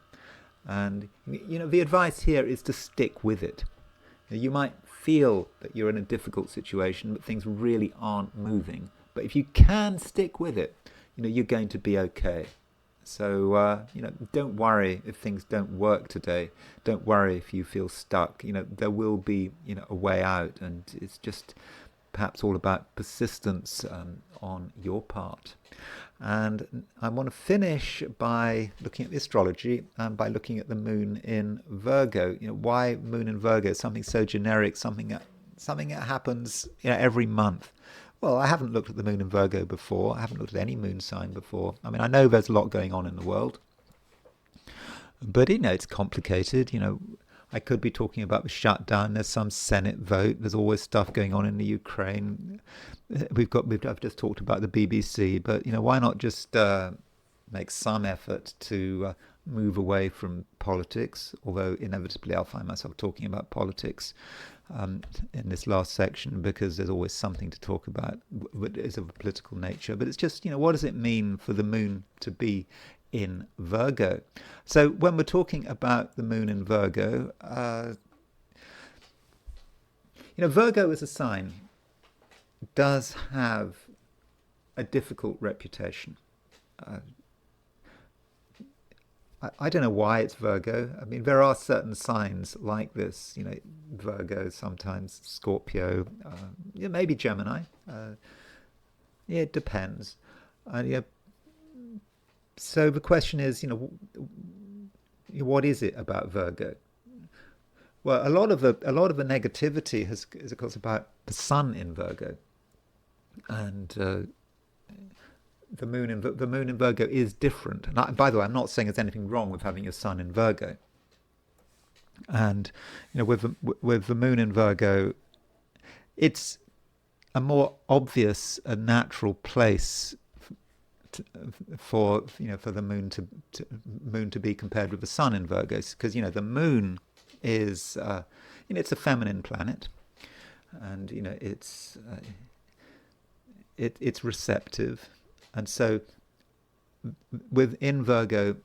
And the advice here is to stick with it. You might feel that you're in a difficult situation, but things really aren't moving. But if you can stick with it, you're going to be okay. So, don't worry if things don't work today. Don't worry if you feel stuck. There will be, a way out, and it's just perhaps all about persistence on your part. And I want to finish by looking at the astrology and by looking at the moon in Virgo. Why moon in Virgo? Something so generic, something that happens every month. Well, I haven't looked at the moon in Virgo before. I haven't looked at any moon sign before. I mean, I know there's a lot going on in the world, but it's complicated. I could be talking about the shutdown. There's some Senate vote. There's always stuff going on in the Ukraine. I've just talked about the BBC, but why not just make some effort to move away from politics? Although inevitably I'll find myself talking about politics in this last section, because there's always something to talk about that is of a political nature. But it's just what does it mean for the moon to be in Virgo? So when we're talking about the moon in Virgo, Virgo as a sign does have a difficult reputation. I don't know why it's Virgo. I mean, there are certain signs like this, Virgo, sometimes Scorpio, maybe Gemini. It depends. So the question is, what is it about Virgo? Well, a lot of the negativity is of course about the sun in Virgo, and the moon in Virgo is different. And by the way, I'm not saying there's anything wrong with having your sun in Virgo. And with the moon in Virgo, it's a more obvious, a natural place for the moon to be compared with the sun in Virgo, because the moon is it's a feminine planet, and it's receptive, and so within Virgo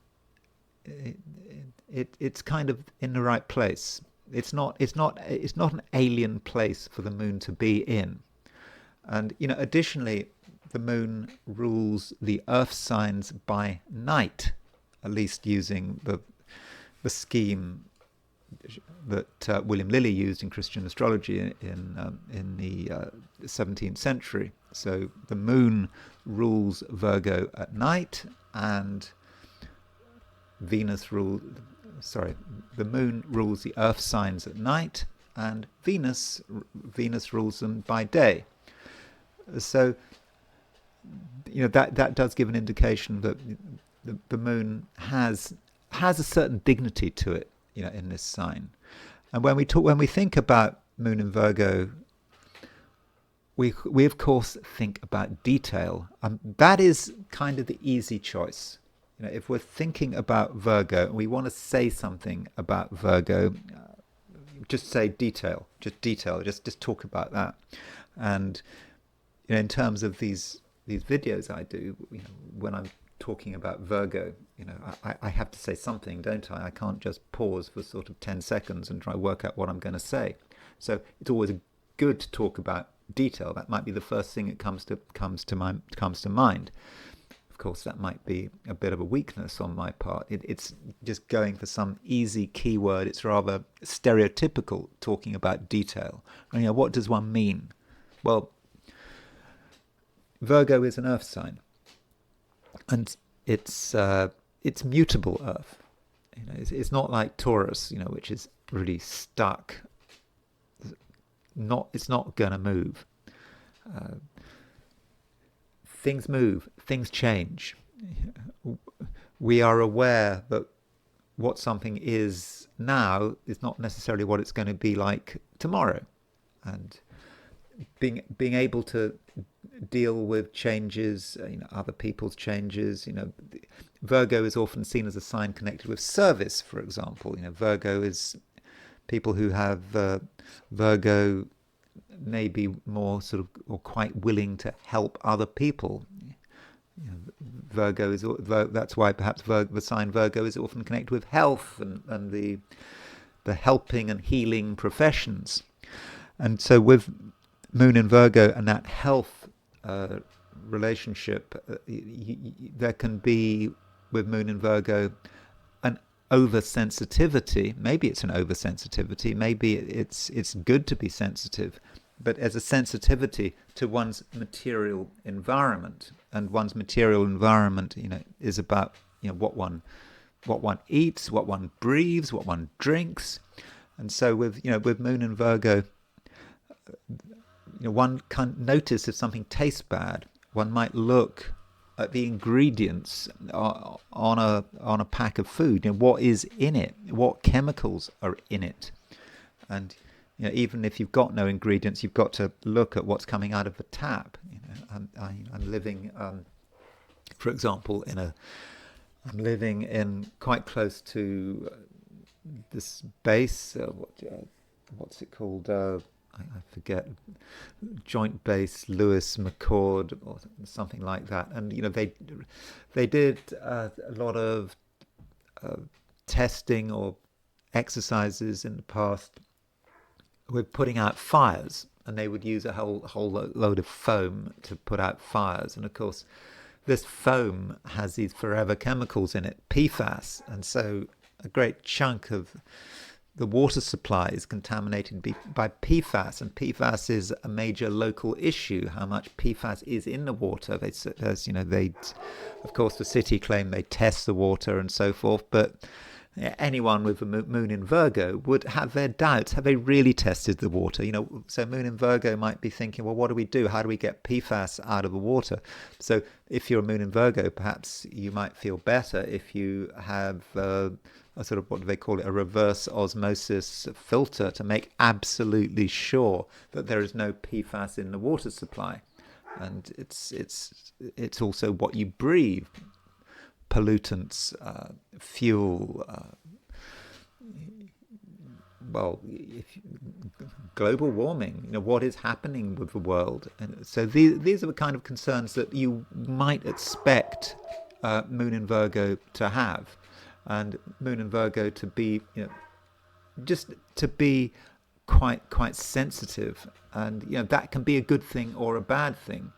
it's kind of in the right place. It's not an alien place for the moon to be in. And additionally, the moon rules the earth signs by night, at least using the scheme that William Lilly used in Christian astrology in the 17th century. So the moon rules Virgo at night, and the moon rules the earth signs at night, and Venus rules them by day. So that does give an indication that the moon has a certain dignity to it, in this sign. And when we think about moon in Virgo, we of course think about detail. That is kind of the easy choice. If we're thinking about Virgo and we want to say something about Virgo, just say detail. Just talk about that. And in terms of these videos I do, when I'm talking about Virgo, I have to say something, don't I? I can't just pause for sort of 10 seconds and try to work out what I'm going to say. So it's always good to talk about detail. That might be the first thing that comes to mind. Of course, that might be a bit of a weakness on my part. It's just going for some easy keyword. It's rather stereotypical talking about detail. And, what does one mean? Well, Virgo is an earth sign, and it's mutable earth. It's not like Taurus, which is really stuck. It's not going to move. Things move, things change. We are aware that what something is now is not necessarily what it's going to be like tomorrow, and being able to deal with changes, other people's changes. Virgo is often seen as a sign connected with service, for example. Virgo is people who have Virgo may be more sort of or quite willing to help other people. Virgo is that's why perhaps the sign Virgo is often connected with health and the helping and healing professions. And so with Moon in Virgo and that health relationship, there can be with Moon in Virgo an oversensitivity. Maybe it's an oversensitivity. Maybe it's good to be sensitive, but as a sensitivity to one's material environment, and one's material environment, is about what one eats, what one breathes, what one drinks. And so with Moon in Virgo, one can notice if something tastes bad. One might look at the ingredients on a pack of food. What is in it? What chemicals are in it? And even if you've got no ingredients, you've got to look at what's coming out of the tap. I'm living, for example, I'm living in quite close to this base. What's it called? I forget. Joint Base Lewis McCord or something like that. And they did a lot of testing or exercises in the past with putting out fires, and they would use a whole load of foam to put out fires. And of course, this foam has these forever chemicals in it, PFAS, and so a great chunk of the water supply is contaminated by PFAS, and PFAS is a major local issue. How much PFAS is in the water? Of course, the city claim they test the water and so forth, but anyone with a Moon in Virgo would have their doubts. Have they really tested the water? So Moon in Virgo might be thinking, well, what do we do? How do we get PFAS out of the water? So if you're a Moon in Virgo, perhaps you might feel better if you have a sort of, what do they call it, a reverse osmosis filter to make absolutely sure that there is no PFAS in the water supply. And it's also what you breathe, pollutants, fuel, global warming, what is happening with the world. And so these are the kind of concerns that you might expect Moon in Virgo to have. And Moon in Virgo to be, just to be quite sensitive, and that can be a good thing or a bad thing.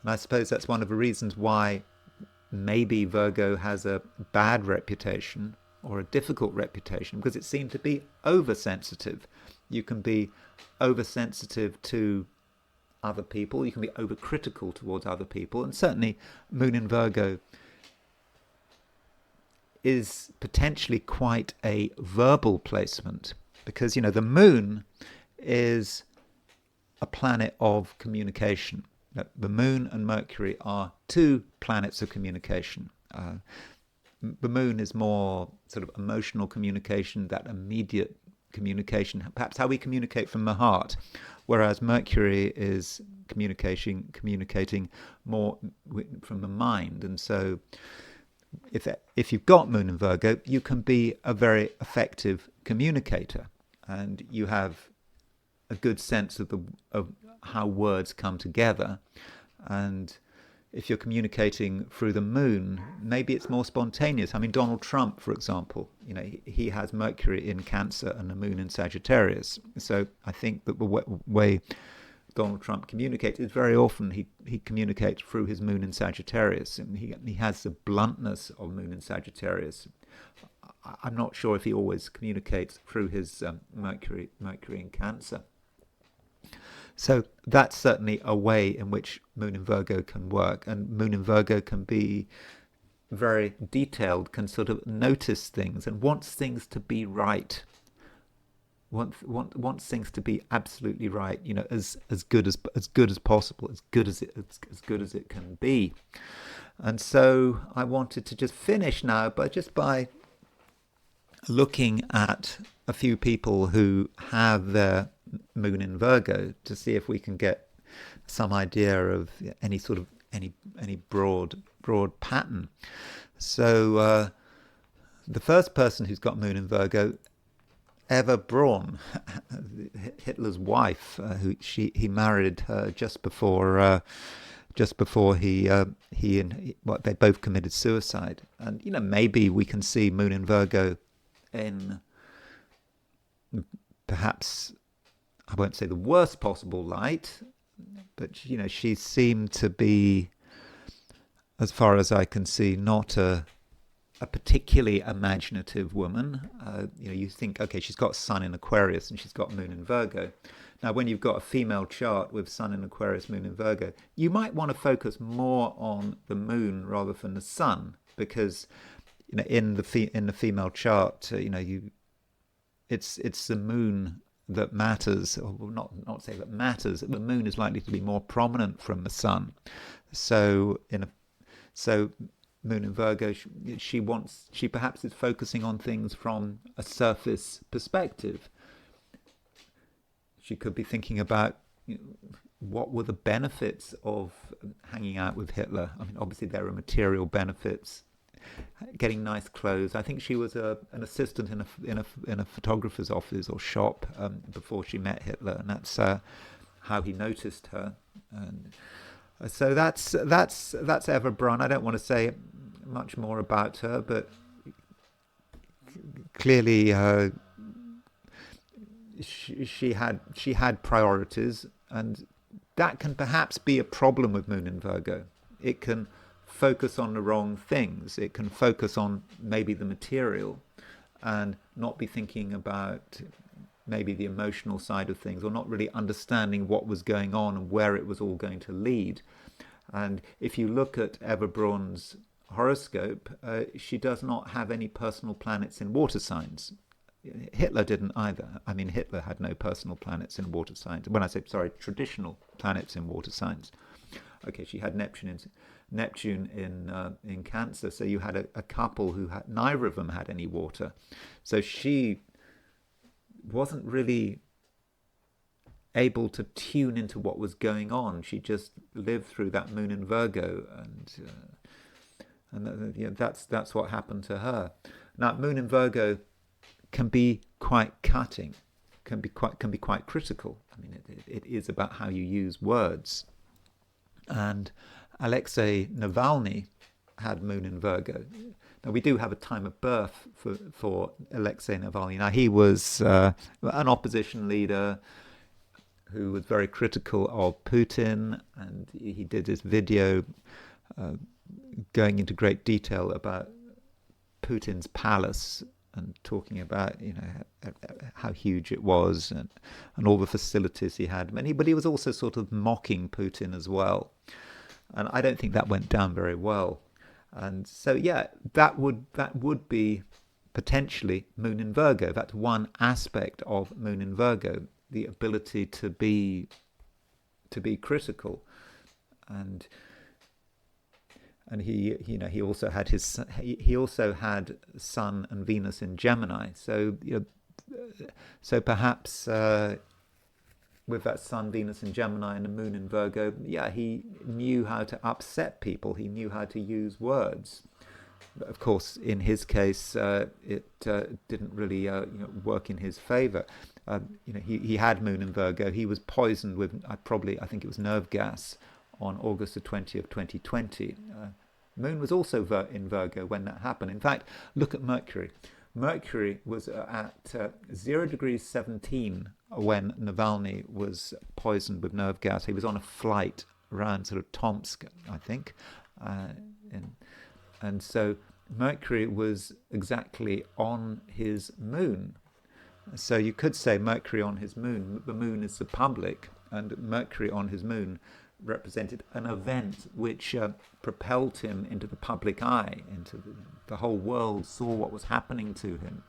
And I suppose that's one of the reasons why maybe Virgo has a bad reputation or a difficult reputation, because it seemed to be oversensitive. You can be oversensitive to other people, you can be overcritical towards other people, and certainly Moon in Virgo is potentially quite a verbal placement, because the moon is a planet of communication. The moon and Mercury are two planets of communication. The moon is more sort of emotional communication, that immediate communication, perhaps how we communicate from the heart, whereas Mercury is communicating more from the mind. And so if you've got Moon in Virgo, you can be a very effective communicator, and you have a good sense of how words come together. And if you're communicating through the moon, maybe it's more spontaneous. I mean, Donald Trump, for example, he has Mercury in Cancer and the moon in Sagittarius. So I think that the way Donald Trump communicates is very often he communicates through his moon in Sagittarius, and he has the bluntness of moon in Sagittarius. I'm not sure if he always communicates through his Mercury in Cancer. So that's certainly a way in which Moon in Virgo can work, and Moon in Virgo can be very detailed, can sort of notice things and wants things to be right. Wants things to be absolutely right, as good as possible, as good as it can be. And so I wanted to just finish now by looking at a few people who have their Moon in Virgo, to see if we can get some idea of any sort of any broad pattern. So the first person who's got moon in Virgo, Eva Braun, Hitler's wife, he married her just before they both committed suicide. And maybe we can see moon in Virgo in perhaps, I won't say the worst possible light, but she seemed to be, as far as I can see, not a particularly imaginative woman. You think, okay, she's got Sun in Aquarius and she's got Moon in Virgo. Now, when you've got a female chart with Sun in Aquarius, Moon in Virgo, you might want to focus more on the Moon rather than the Sun, because in the female chart, it's the Moon that matters, or not say that matters. The Moon is likely to be more prominent from the Sun. So Moon in Virgo, she perhaps is focusing on things from a surface perspective. She could be thinking about what were the benefits of hanging out with Hitler. I mean, obviously there are material benefits, getting nice clothes. I think she was an assistant in a photographer's office or shop before she met Hitler, and that's how he noticed her. And so that's Eva Braun. I don't want to say much more about her, but clearly she had priorities, and that can perhaps be a problem with Moon in Virgo. It can focus on the wrong things. It can focus on maybe the material and not be thinking about maybe the emotional side of things, or not really understanding what was going on and where it was all going to lead. And if you look at Eva Braun's horoscope, she does not have any personal planets in water signs. Hitler didn't either. I mean, Hitler had no personal planets in water signs. When I say, traditional planets in water signs. Okay, she had Neptune in Cancer, so you had a couple who had, neither of them had any water. So she wasn't really able to tune into what was going on. She just lived through that Moon in Virgo, and that's what happened to her. Now, Moon in Virgo can be quite cutting, can be quite critical. I mean, it is about how you use words. And Alexei Navalny had Moon in Virgo. Now, we do have a time of birth for Alexei Navalny. Now, he was an opposition leader who was very critical of Putin, and he did this video going into great detail about Putin's palace and talking about how huge it was and all the facilities he had. But he was also sort of mocking Putin as well, and I don't think that went down very well. And so that would be potentially Moon in Virgo. That's one aspect of Moon in Virgo, the ability to be critical. And he also had Sun and Venus in Gemini. So perhaps with that Sun, Venus in Gemini and the Moon in Virgo, he knew how to upset people. He knew how to use words. But of course, in his case, it didn't really work in his favor. He had Moon in Virgo. He was poisoned with I think it was nerve gas on August the 20th, 2020. Moon was also in Virgo when that happened. In fact, look at Mercury. Mercury was at 0 degrees 17 when Navalny was poisoned with nerve gas. He was on a flight around sort of Tomsk, I think. And so Mercury was exactly on his moon. So you could say Mercury on his moon. The moon is the public, and Mercury on his moon represented an event which propelled him into the public eye, into the whole world saw what was happening to him.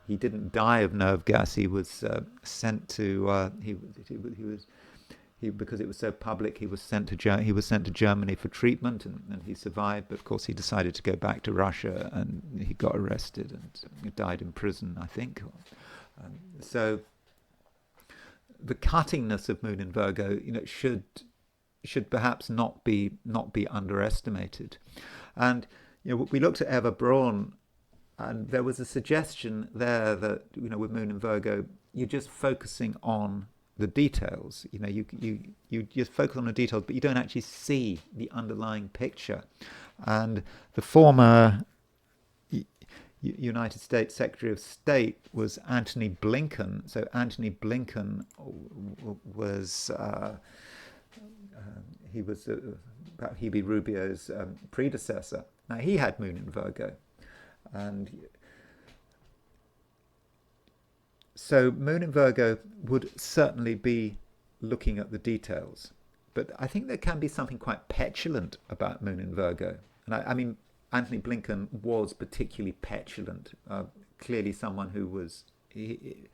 He didn't die of nerve gas. He was sent to because it was so public. He was sent to Germany for treatment, and he survived. But of course, he decided to go back to Russia, and he got arrested and died in prison, I think. the cuttingness of Moon in Virgo, should perhaps not be underestimated. And we looked at Eva Braun, and there was a suggestion there that with Moon in Virgo, you're just focusing on the details. You just focus on the details, but you don't actually see the underlying picture. And the former United States Secretary of State was Antony Blinken. So Antony Blinken was Hebe Rubio's predecessor. Now he had Moon in Virgo, and so Moon in Virgo would certainly be looking at the details. But I think there can be something quite petulant about Moon in Virgo. And I mean, Antony Blinken was particularly petulant. Clearly someone who was... It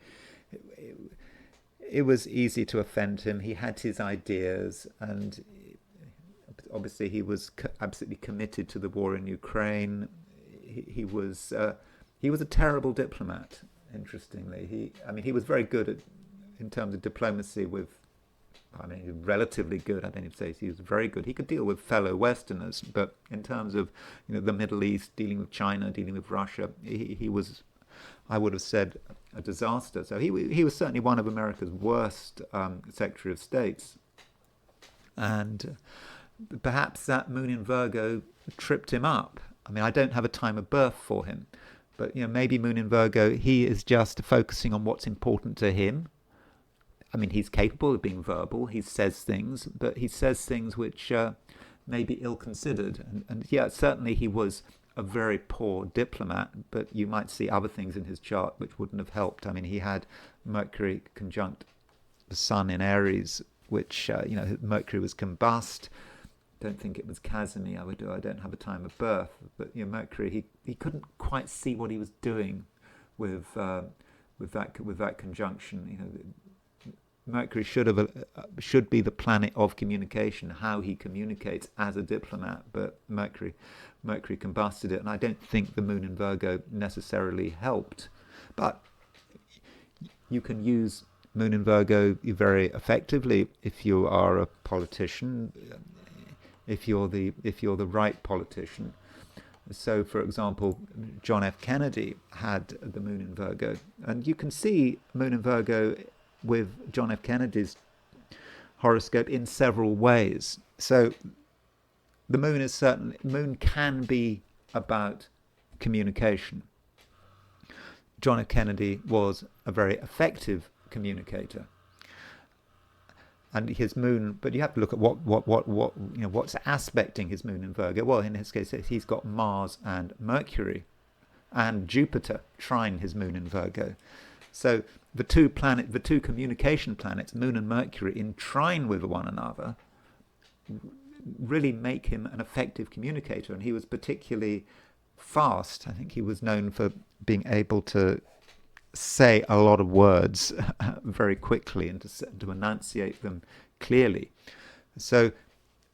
was easy to offend him. He had his ideas, and obviously he was absolutely committed to the war in Ukraine. He was a terrible diplomat, interestingly. He was very good in terms of diplomacy with... relatively good. I don't even say he was very good. He could deal with fellow Westerners, but in terms of the Middle East, dealing with China, dealing with Russia, he was, I would have said, a disaster. So he was certainly one of America's worst Secretary of States, and perhaps that Moon in Virgo tripped him up. I don't have a time of birth for him, but maybe Moon in Virgo, he is just focusing on what's important to him. He's capable of being verbal. He says things, but he says things which may be ill-considered. And yeah, certainly he was a very poor diplomat, but you might see other things in his chart which wouldn't have helped. He had Mercury conjunct the Sun in Aries, which, Mercury was combust. Don't think it was Casimir. I don't have a time of birth. But Mercury, he couldn't quite see what he was doing with that conjunction. Mercury should be the planet of communication, how he communicates as a diplomat, but Mercury combusted it, and I don't think the Moon in Virgo necessarily helped. But you can use Moon in Virgo very effectively if you are a politician, if you're the right politician. So, for example, John F. Kennedy had the Moon in Virgo, and you can see Moon in Virgo with John F. Kennedy's horoscope in several ways. So the moon can be about communication. John F. Kennedy was a very effective communicator, and his moon. But you have to look at what's aspecting his moon in Virgo. Well, in his case, he's got Mars and Mercury, and Jupiter trine his moon in Virgo. So the two communication planets, Moon and Mercury, in trine with one another, really make him an effective communicator. And he was particularly fast. I think he was known for being able to say a lot of words very quickly and to enunciate them clearly. So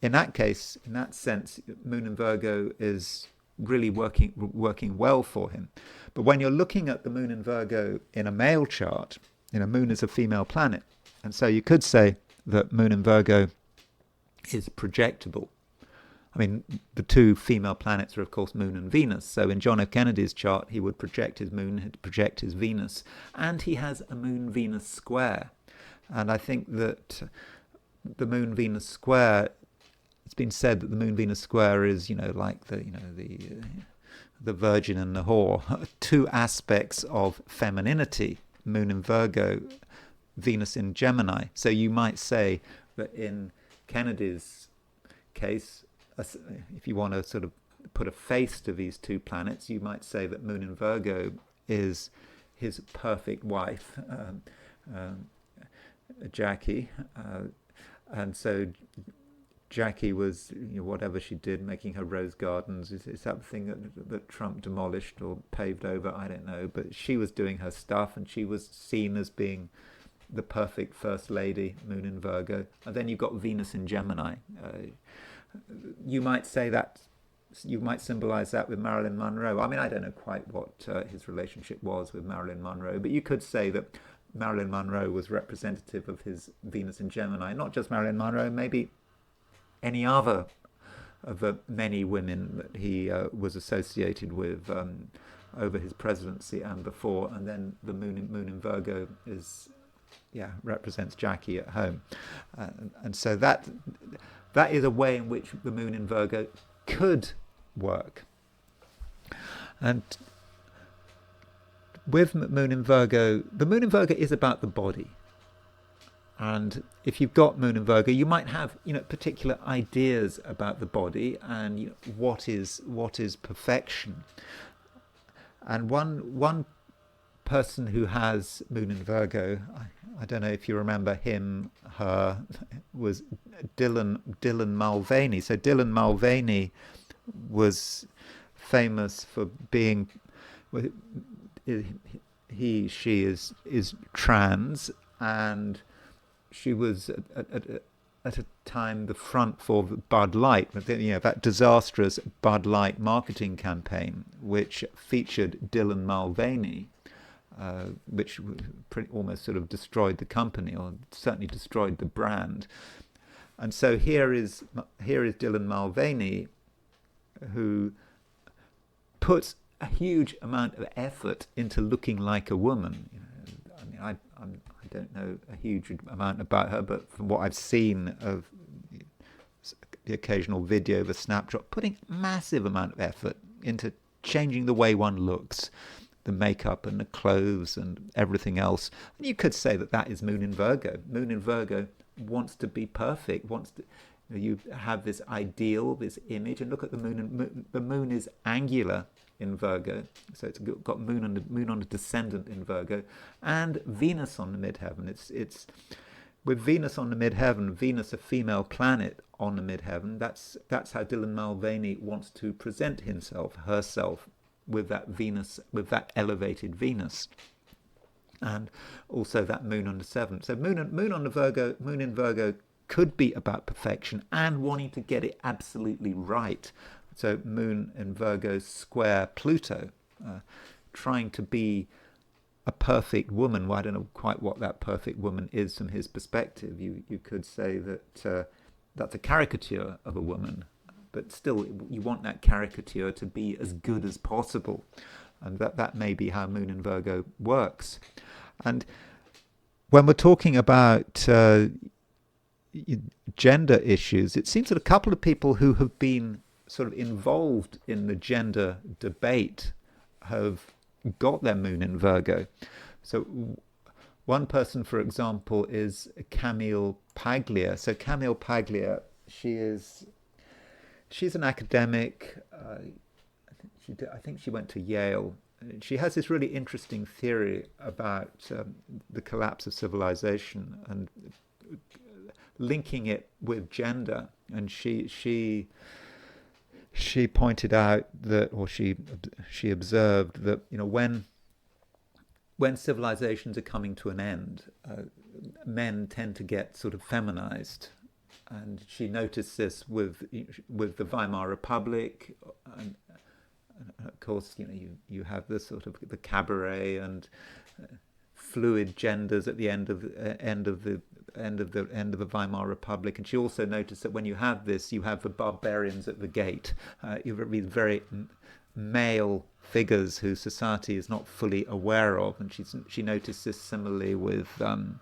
in that case, in that sense, Moon in Virgo is really working well for him. But when you're looking at the Moon in Virgo in a male chart, Moon is a female planet, and so you could say that Moon in Virgo is projectable. The two female planets are, of course, Moon and Venus. So in John F. Kennedy's chart, he would project his Moon, he'd project his Venus, and he has a Moon-Venus square. And I think that the Moon-Venus square, it's been said that the Moon-Venus square is, like the Virgin and the whore, two aspects of femininity, Moon in Virgo, Venus in Gemini. So you might say that in Kennedy's case, if you want to sort of put a face to these two planets, you might say that Moon in Virgo is his perfect wife, Jackie, and so Jackie was, whatever she did, making her rose gardens. Is that the thing that Trump demolished or paved over? I don't know. But she was doing her stuff, and she was seen as being the perfect first lady, Moon in Virgo. And then you've got Venus in Gemini. You might say that, you might symbolize that with Marilyn Monroe. I don't know quite what his relationship was with Marilyn Monroe, but you could say that Marilyn Monroe was representative of his Venus in Gemini. Not just Marilyn Monroe, maybe any other of the many women that he was associated with over his presidency and before. And then the moon in Virgo is, represents Jackie at home. And so that is a way in which the moon in Virgo could work. And with moon in Virgo, the moon in Virgo is about the body. And if you've got moon in Virgo, you might have, particular ideas about the body and what is perfection. And one person who has moon in Virgo, I don't know if you remember him, her, was Dylan Mulvaney. So Dylan Mulvaney was famous for being, she is trans, and she was at a time the front for Bud Light, that disastrous Bud Light marketing campaign, which featured Dylan Mulvaney, which almost sort of destroyed the company, or certainly destroyed the brand. And so here is Dylan Mulvaney, who puts a huge amount of effort into looking like a woman. I don't know a huge amount about her, but from what I've seen of the occasional video of a snapshot, putting a massive amount of effort into changing the way one looks, the makeup and the clothes and everything else. And you could say that is moon in Virgo. Moon in Virgo wants to be perfect, you have this ideal, this image, and look at the moon. The moon is angular in Virgo, so it's got moon on the descendant in Virgo, and Venus on the midheaven. It's with Venus on the midheaven, Venus a female planet on the midheaven. That's how Dylan Mulvaney wants to present herself, with that Venus, with that elevated Venus, and also that moon on the seventh. So moon in Virgo could be about perfection and wanting to get it absolutely right. So moon in Virgo square Pluto, trying to be a perfect woman. Well, I don't know quite what that perfect woman is from his perspective. You could say that that's a caricature of a woman, but still you want that caricature to be as good as possible. And that may be how moon in Virgo works. And when we're talking about gender issues, it seems that a couple of people who have been sort of involved in the gender debate have got their moon in Virgo. So one person, for example, is Camille Paglia. So Camille Paglia, she's an academic. I think she went to Yale. She has this really interesting theory about the collapse of civilization and linking it with gender. And she pointed out that, or she observed that, when civilizations are coming to an end, men tend to get sort of feminized. And she noticed this with the Weimar Republic, and of course, you have this sort of the cabaret and fluid genders at the end of the Weimar Republic. And she also noticed that when you have this, you have the barbarians at the gate. You have these very male figures who society is not fully aware of. And she noticed this similarly with the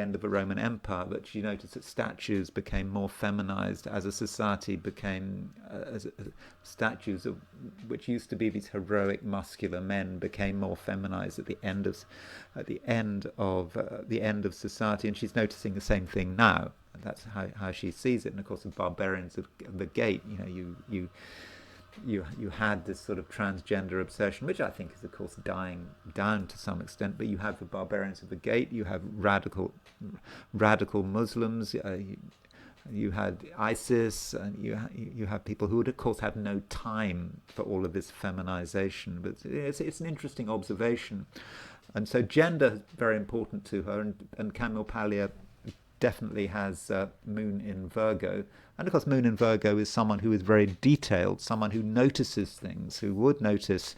end of the Roman Empire, that she noticed that statues became more feminized as a society became statues of which used to be these heroic muscular men became more feminized at the end of society. And she's noticing the same thing now. That's how she sees it. And of course, the barbarians of the gate, you had this sort of transgender obsession, which I think is, of course, dying down to some extent. But you have the barbarians of the gate. You have radical Muslims. You had ISIS, and you have people who would, of course, have no time for all of this feminization. But it's an interesting observation. And so gender is very important to her. And Camille Paglia definitely has moon in Virgo. And of course, moon in Virgo is someone who is very detailed, someone who notices things, who would notice,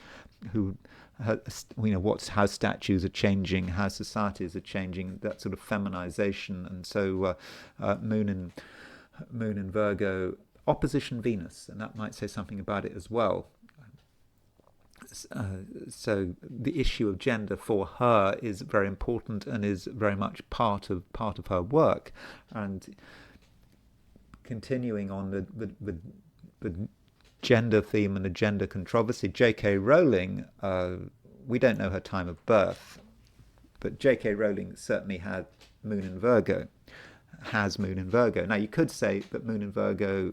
who how statues are changing, how societies are changing, that sort of feminization. And so Moon in Virgo, opposition Venus, and that might say something about it as well. So the issue of gender for her is very important and is very much part of her work. And continuing on the gender theme and the gender controversy, J.K. Rowling, we don't know her time of birth, but J.K. Rowling certainly has Moon in Virgo. Now you could say that Moon in Virgo,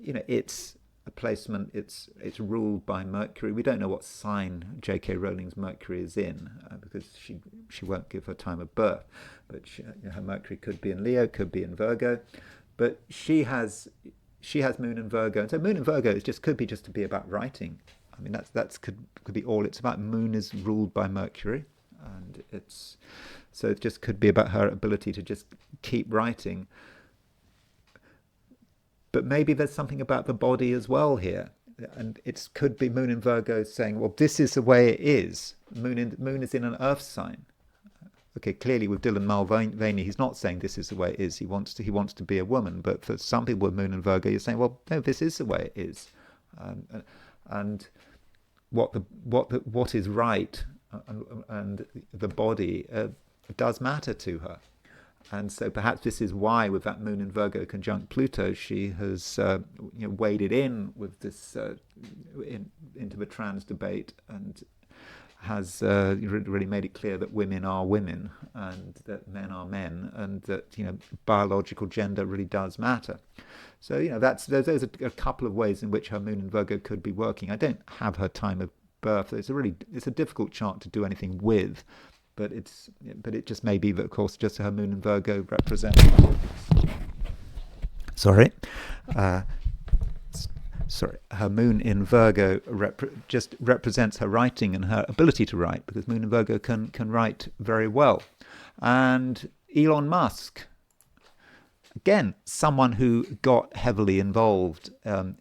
it's a placement, it's ruled by Mercury. We don't know what sign J.K. Rowling's Mercury is in, because she won't give her time of birth, but her Mercury could be in Leo, could be in Virgo, but she has Moon in Virgo, and so Moon in Virgo could be just to be about writing. I mean, that's could be all it's about. Moon is ruled by Mercury, and so it just could be about her ability to just keep writing. But maybe there's something about the body as well here, and it could be Moon in Virgo saying, well, this is the way it is. Moon is in an Earth sign. Okay, clearly with Dylan Mulvaney, he's not saying this is the way it is. He wants to be a woman. But for some people with Moon in Virgo, you're saying, well, no, this is the way it is, and what is right and the body does matter to her. And so perhaps this is why, with that Moon in Virgo conjunct Pluto, she has waded in with this into the trans debate, and has really made it clear that women are women and that men are men, and that biological gender really does matter. So those are a couple of ways in which her Moon in Virgo could be working. I don't have her time of birth. It's a difficult chart to do anything with. But it just may be that, of course, just her Moon in Virgo represents. Her Moon in Virgo just represents her writing and her ability to write, because Moon in Virgo can write very well. And Elon Musk, again, someone who got heavily involved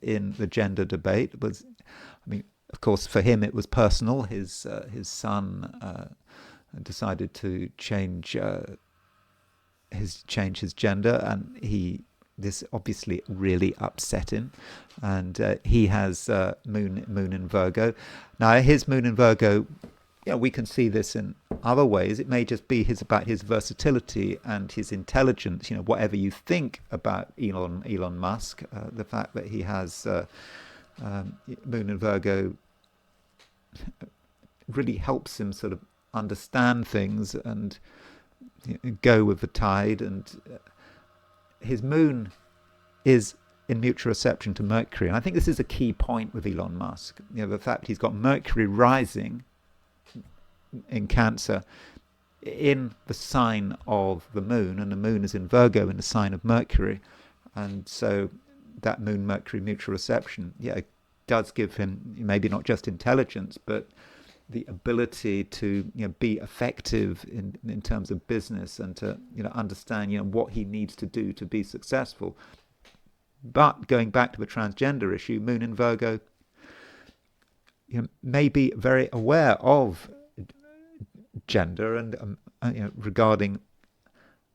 in the gender debate, of course, for him it was personal. His son decided to change his gender, and this obviously really upset him, and he has Moon in Virgo. Now his Moon in Virgo, we can see this in other ways. It may just be about his versatility and his intelligence. Whatever you think about Elon Musk, the fact that he has Moon in Virgo really helps him sort of understand things and go with the tide. And his Moon is in mutual reception to Mercury, and I think this is a key point with Elon Musk. The fact he's got Mercury rising in Cancer in the sign of the Moon, and the Moon is in Virgo in the sign of Mercury, and so that Moon Mercury mutual reception does give him maybe not just intelligence, but the ability to be effective in terms of business, and to understand what he needs to do to be successful. But going back to the transgender issue, Moon in Virgo may be very aware of gender and regarding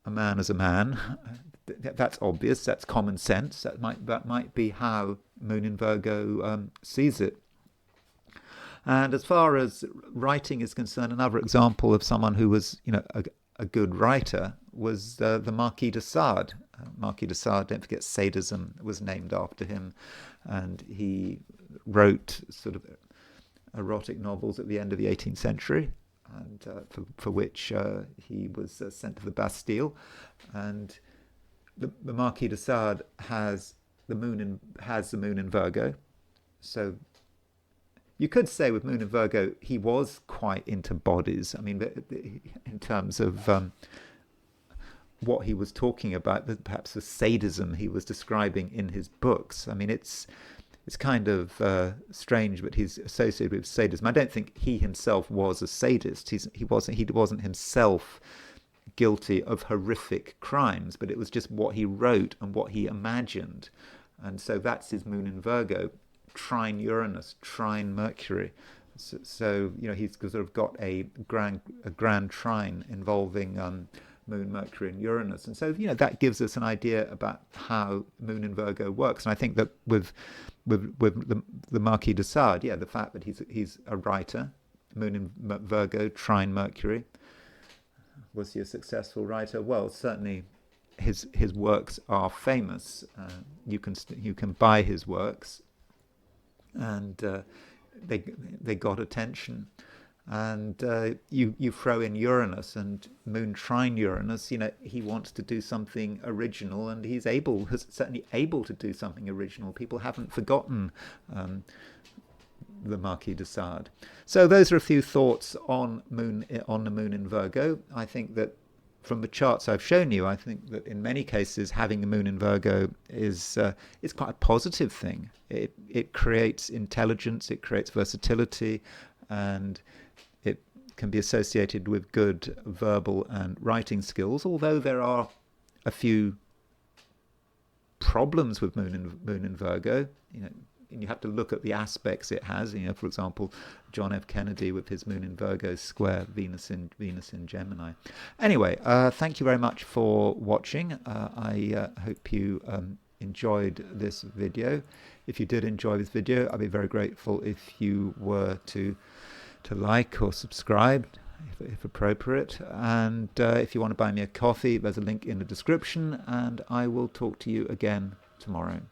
a man as a man. That's obvious. That's common sense. That might be how Moon in Virgo sees it. And as far as writing is concerned, another example of someone who was, a good writer was the Marquis de Sade. Marquis de Sade, don't forget, sadism was named after him, and he wrote sort of erotic novels at the end of the 18th century, and for which he was sent to the Bastille. And the Marquis de Sade has the Moon in Virgo, so you could say with Moon in Virgo, he was quite into bodies. I mean, in terms of what he was talking about, perhaps the sadism he was describing in his books. I mean, it's kind of strange, but he's associated with sadism. I don't think he himself was a sadist. He wasn't himself guilty of horrific crimes, but it was just what he wrote and what he imagined. And so that's his Moon in Virgo. Trine Uranus, trine Mercury. So you know, he's sort of got a grand trine involving Moon, Mercury, and Uranus, and so you know that gives us an idea about how Moon in Virgo works. And I think that with the Marquis de Sade, yeah, the fact that he's a writer, Moon in Virgo, trine Mercury. Was he a successful writer? Well, certainly his works are famous. You can buy his works, and they got attention. And you throw in Uranus and Moon trine Uranus. You know, he wants to do something original, and he's certainly able to do something original. People haven't forgotten the Marquis de Sade. So those are a few thoughts on the Moon in Virgo. I think that from the charts I've shown you, I think that in many cases having the Moon in Virgo is quite a positive thing. It creates intelligence, it creates versatility, and it can be associated with good verbal and writing skills. Although there are a few problems with Moon in Virgo, you know. And you have to look at the aspects it has. You know, for example, John F. Kennedy with his Moon in Virgo square Venus in Gemini. Anyway, thank you very much for watching. I hope you enjoyed this video. If you did enjoy this video, I'd be very grateful if you were to like or subscribe, if appropriate. And if you want to buy me a coffee, there's a link in the description. And I will talk to you again tomorrow.